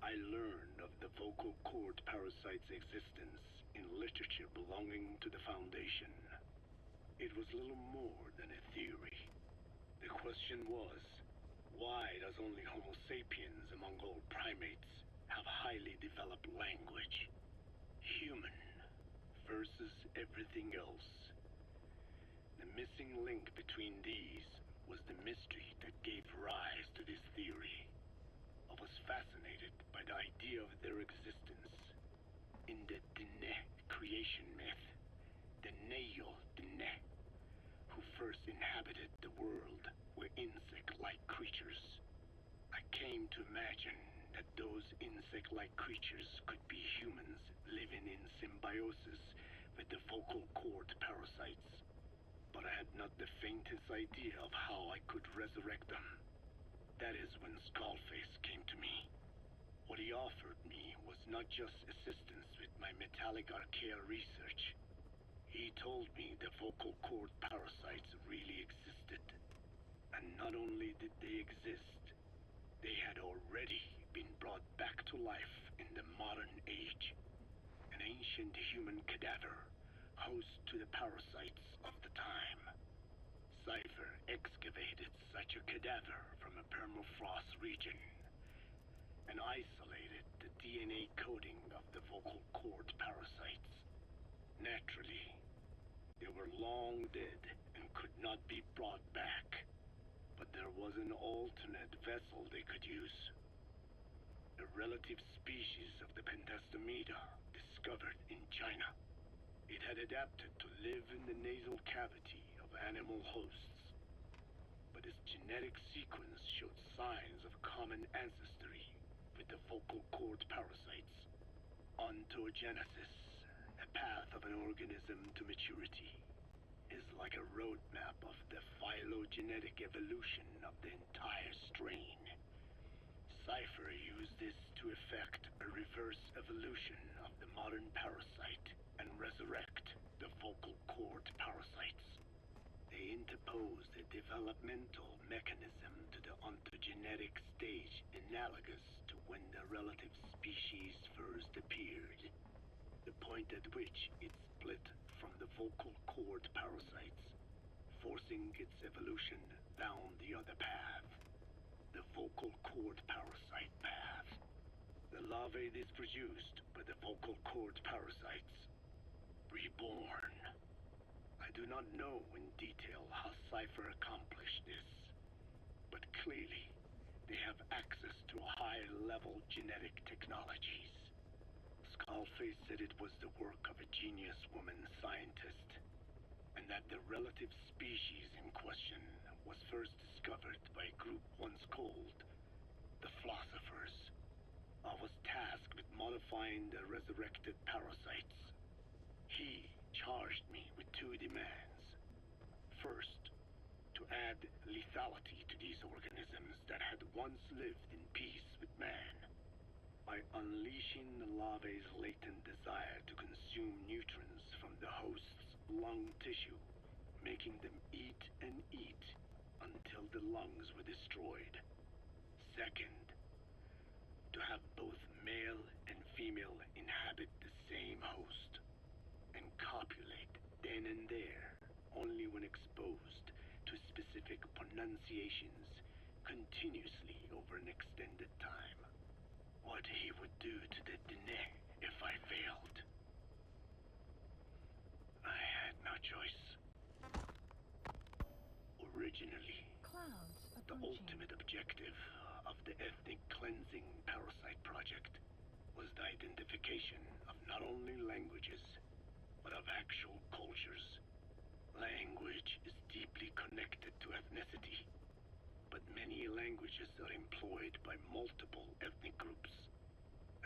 I learned of the vocal cord parasite's existence in literature belonging to the Foundation. It was little more than a theory. The question was, why does only Homo sapiens among all primates have highly developed language? Human versus everything else. The missing link between these was the mystery that gave rise to this theory. I was fascinated by the idea of their existence. In the Dene creation myth, the Neyo Dene, who first inhabited the world, were insect-like creatures. I came to imagine that those insect-like creatures could be humans living in symbiosis with the vocal cord parasites. But I had not the faintest idea of how I could resurrect them. That is when Skullface came to me. What he offered me was not just assistance with my metallic archaea research. He told me the vocal cord parasites really existed. And not only did they exist, they had already been brought back to life in the modern age. An ancient human cadaver, host to the parasites of the time. Cypher excavated such a cadaver from a permafrost region and isolated the DNA coding of the vocal cord parasites. Naturally, they were long dead and could not be brought back. But there was an alternate vessel they could use. A relative species of the Pentastomida discovered in China. It had adapted to live in the nasal cavity of animal hosts, but its genetic sequence showed signs of common ancestry with the vocal cord parasites. Ontogenesis, a path of an organism to maturity, is like a roadmap of the phylogenetic evolution of the entire strain. Cypher used this to effect a reverse evolution of the modern parasite and resurrect the vocal cord parasites. They interposed a developmental mechanism to the ontogenetic stage analogous to when the relative species first appeared, the point at which it split from the vocal cord parasites, forcing its evolution down the other path, the vocal cord parasite path. The larvae this produced were the vocal cord parasites, reborn. I do not know in detail how Cypher accomplished this, but clearly they have access to high-level genetic technologies. Skullface said it was the work of a genius woman scientist, and that the relative species in question was first discovered by a group once called the Philosophers. I was tasked with modifying the resurrected parasites. He charged me with two demands. First, to add lethality to these organisms that had once lived in peace with man, by unleashing the larvae's latent desire to consume nutrients from the host's lung tissue, making them eat and eat until the lungs were destroyed. Second, to have both male and female inhabit the same host and copulate then and there, only when exposed to specific pronunciations continuously over an extended time. What he would do to the Diné if I failed. I had no choice. Originally, Clouds the approaching. ultimate objective of the ethnic cleansing parasite project was the identification of not only languages, but of actual cultures. Language is deeply connected to ethnicity, but many languages are employed by multiple ethnic groups,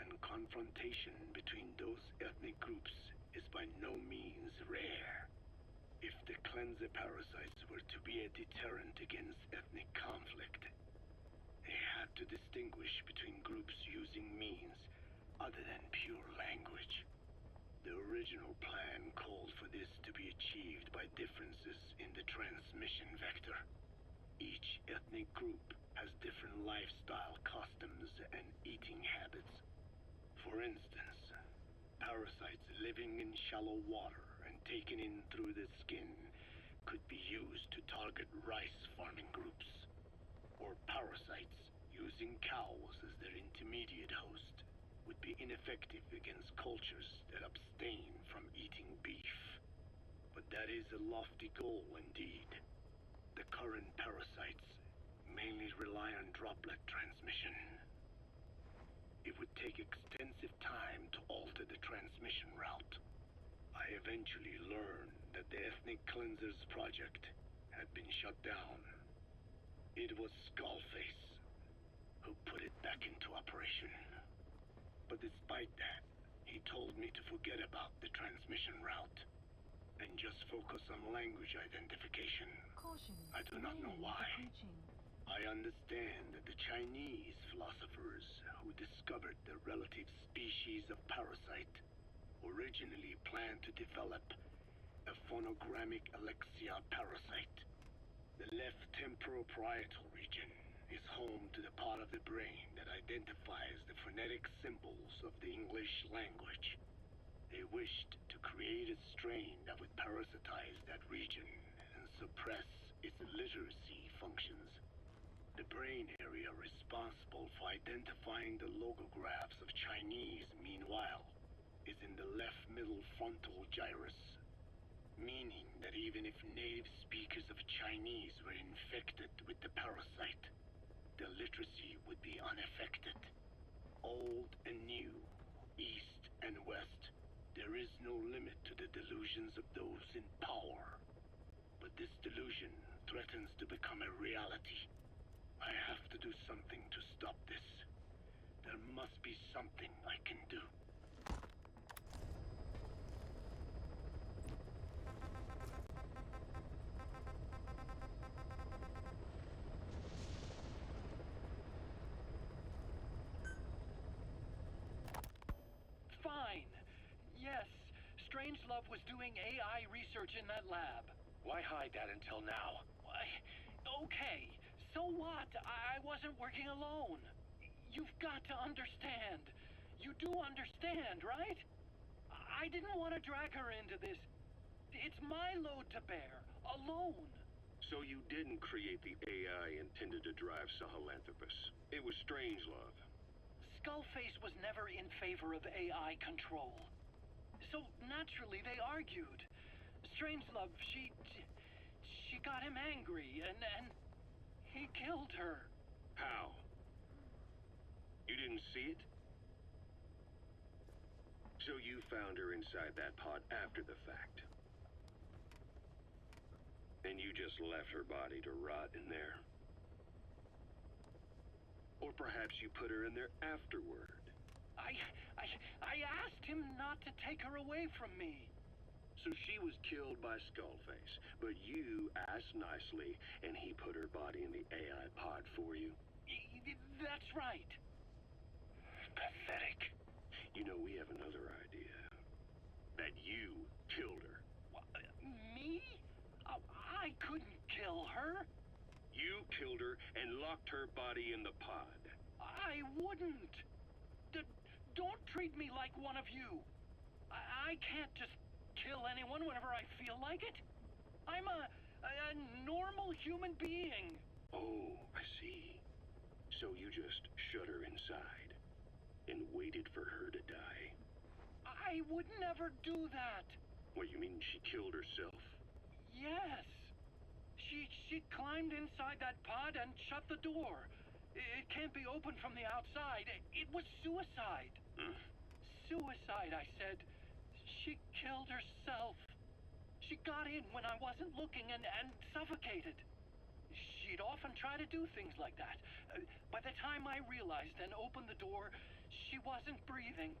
and confrontation between those ethnic groups is by no means rare. If the cleanser parasites were to be a deterrent against ethnic conflict, they had to distinguish between groups using means other than pure language. The original plan called for this to be achieved by differences in the transmission vector. Each ethnic group has different lifestyle customs and eating habits. For instance, parasites living in shallow water and taken in through the skin could be used to target rice farming groups, or parasites using cows as their intermediate host would be ineffective against cultures that abstain from eating beef. But that is a lofty goal indeed. The current parasites mainly rely on droplet transmission. It would take extensive time to alter the transmission route. I eventually learned that the Ethnic Cleansers project had been shut down. It was Skullface who put it back into operation. But despite that, he told me to forget about the transmission route and just focus on language identification. Caution. I do not know Alien why. approaching. I understand that the Chinese philosophers who discovered the relative species of parasite originally planned to develop a phonogrammic Alexia parasite. The left temporoparietal region is home to the part of the brain that identifies the phonetic symbols of the English language. They wished to create a strain that would parasitize that region and suppress its literacy functions. The brain area responsible for Identifying the logographs of Chinese, meanwhile, is in the left middle frontal gyrus, meaning that even if native speakers of Chinese were infected with the parasite, their literacy would be unaffected. Old and new, east and west, there is no limit to the delusions of those in power. But this delusion threatens to become a reality. I have to do something to stop this. There must be something I can do. Fine. Yes, Strangelove was doing AI research in that lab. Why hide that until now? Why? Okay, so what? I wasn't working alone. You've got to understand. You do understand, right? I didn't want to drag her into this. It's my load to bear, alone. So you didn't create the AI intended to drive Sahelanthropus. It was Strangelove. Skullface was never in favor of AI control. So naturally they argued. Strangelove, she got him angry and he killed her. How? You didn't see it? So you found her inside that pod after the fact. And you just left her body to rot in there. Or perhaps you put her in there afterward. I asked him not to take her away from me. So she was killed by Skullface, but you asked nicely, and he put her body in the AI pod for you? That's right. Pathetic. You know, we have another idea. That you killed her. Me? I couldn't kill her. You killed her and locked her body in the pod. I wouldn't. Don't treat me like one of you. I can't just kill anyone whenever I feel like it. I'm a normal human being. Oh, I see. So you just shut her inside and waited for her to die. I would never do that. What, you mean she killed herself? Yes. She climbed inside that pod and shut the door. It can't be opened from the outside. It was suicide. Suicide, I said. She killed herself. She got in when I wasn't looking and suffocated. She'd often try to do things like that. By the time I realized and opened the door, she wasn't breathing.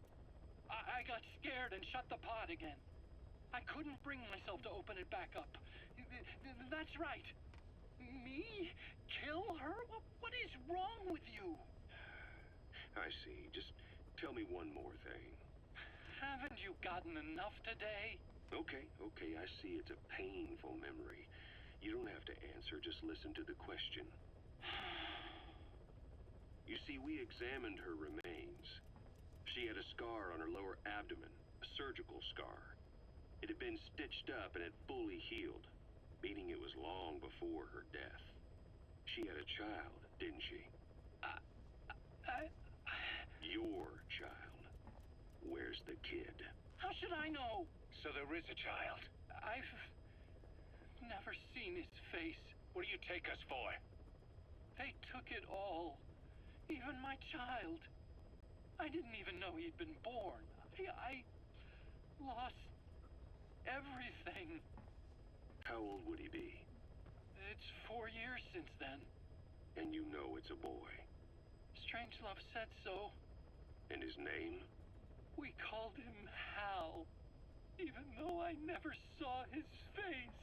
I got scared and shut the pod again. I couldn't bring myself to open it back up. That's right. Me? Kill her? What is wrong with you? I see. Just tell me one more thing. Haven't you gotten enough today? Okay, I see it's a painful memory. You don't have to answer, just listen to the question. You see, we examined her remains. She had a scar on her lower abdomen, a surgical scar. It had been stitched up and had fully healed, meaning it was long before her death. She had a child, didn't she? Your child. Where's the kid? How should I know? So there is a child. I've never seen his face. What do you take us for? They took it all. Even my child. I didn't even know he'd been born. I lost everything. How old would he be? It's 4 years since then. And you know it's a boy. Strangelove said so. And his name? We called him Hal, even though I never saw his face.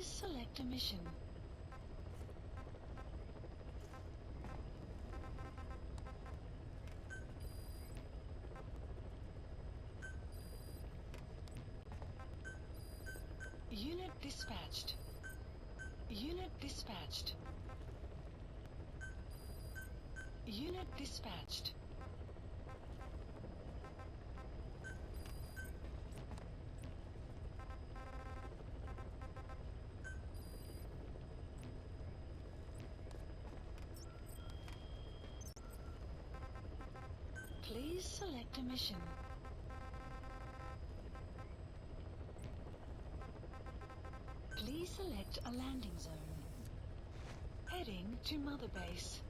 Please select a mission. Unit dispatched. Unit dispatched. Unit dispatched. Please select a mission. Please select a landing zone. Heading to Mother Base.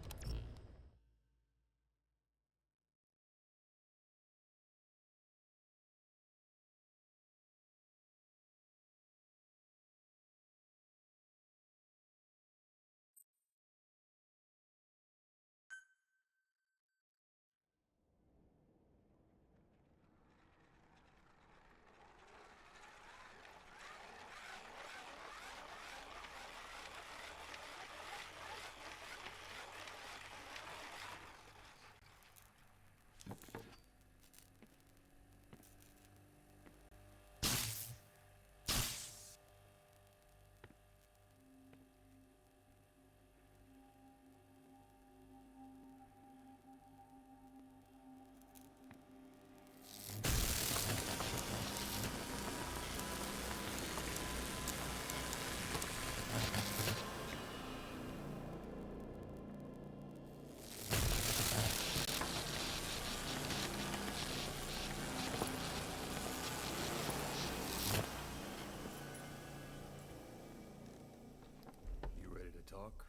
You ready to talk?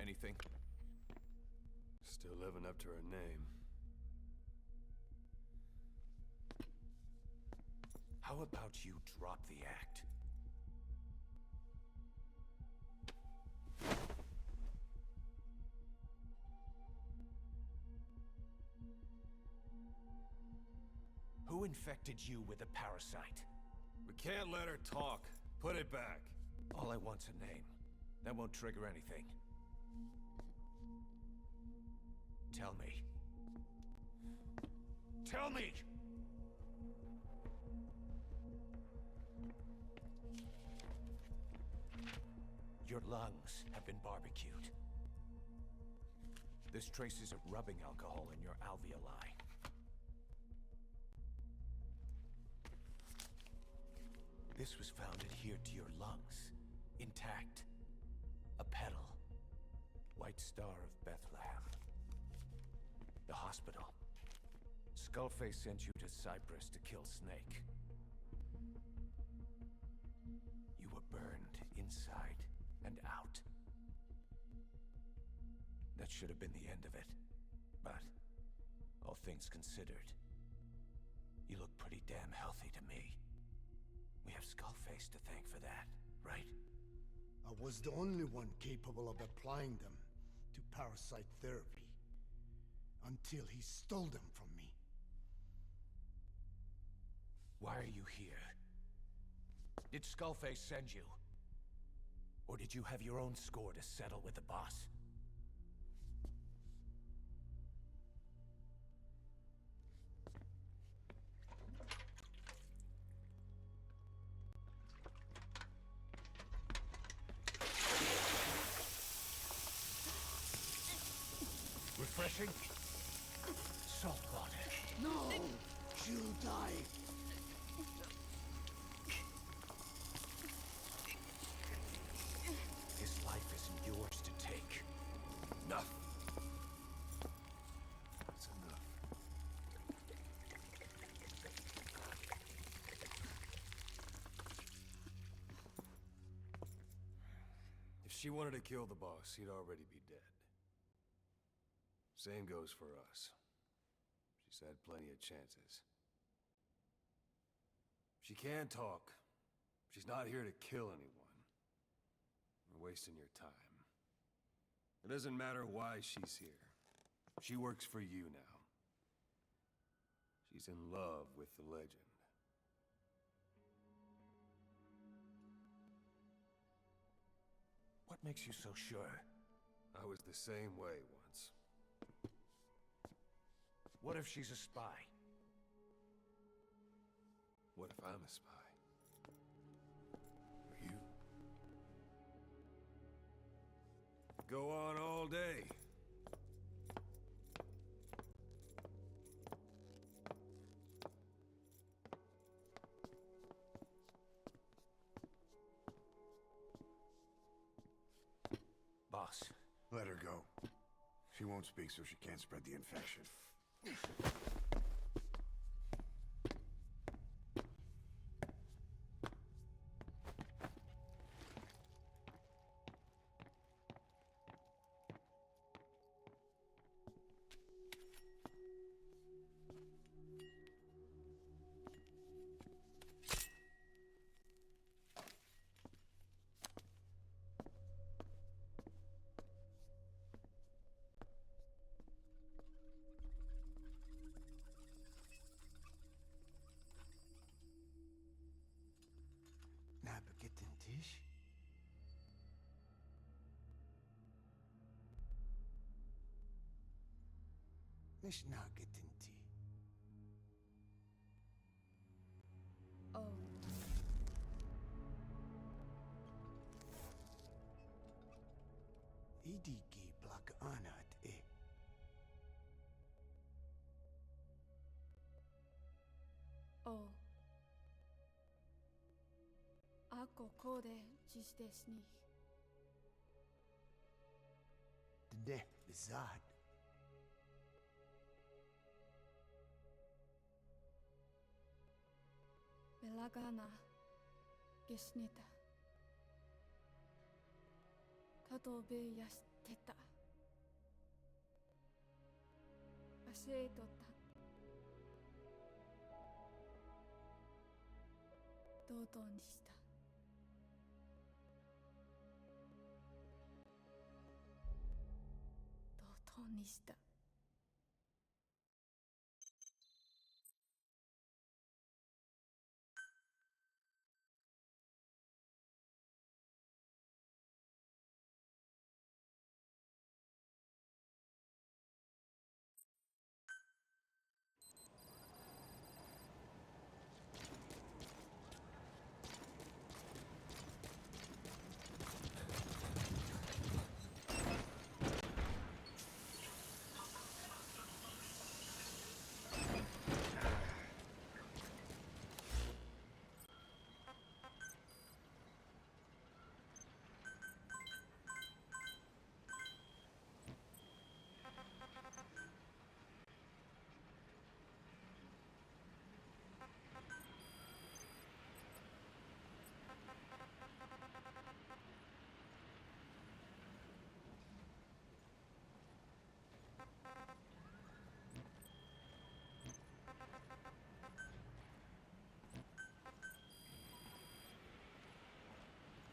Anything? Still living up to her name. How about you drop the act? Who infected you with a parasite? We can't let her talk. Put it back. All I want's a name. That won't trigger anything. Tell me. Tell me! Your lungs have been barbecued. There's traces of rubbing alcohol in your alveoli. This was found adhered to your lungs, intact. A petal. White Star of Bethlehem. The hospital. Skullface sent you to Cyprus to kill Snake. You were burned inside and out. That should have been the end of it. But, all things considered, you look pretty damn healthy to me. We have Skullface to thank for that, right? I was the only one capable of applying them to parasite therapy. Until he stole them from me. Why are you here? Did Skullface send you? Or did you have your own score to settle with the boss? Refreshing? Salt water. No! She'll die! His life isn't yours to take. Enough. That's enough. If she wanted to kill the boss, he'd already be dead. Same goes for us. She had plenty of chances. She can talk. She's not here to kill anyone. You're wasting your time. It doesn't matter why she's here. She works for you now. She's in love with the legend. What makes you so sure? I was the same way once. What if she's a spy? What if I'm a spy? For you? Go on all day. Boss. Let her go. She won't speak so she can't spread the infection. Nabegitin Tisch? Nicht nagetin Ti. Oh. Idiki blak anat e. Oh. Ako kode jisdesni. Dne bizad. Belagana gesnita. Katobe yasteta. Asetota. Dodoにした。同等にした。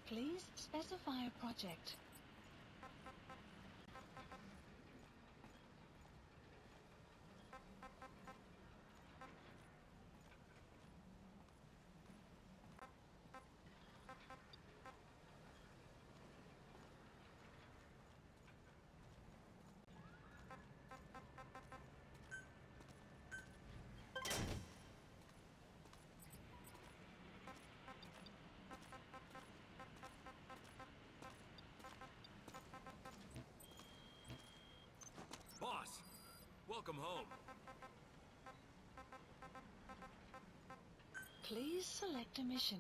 Please specify a project. Boss! Welcome home. Please select a mission.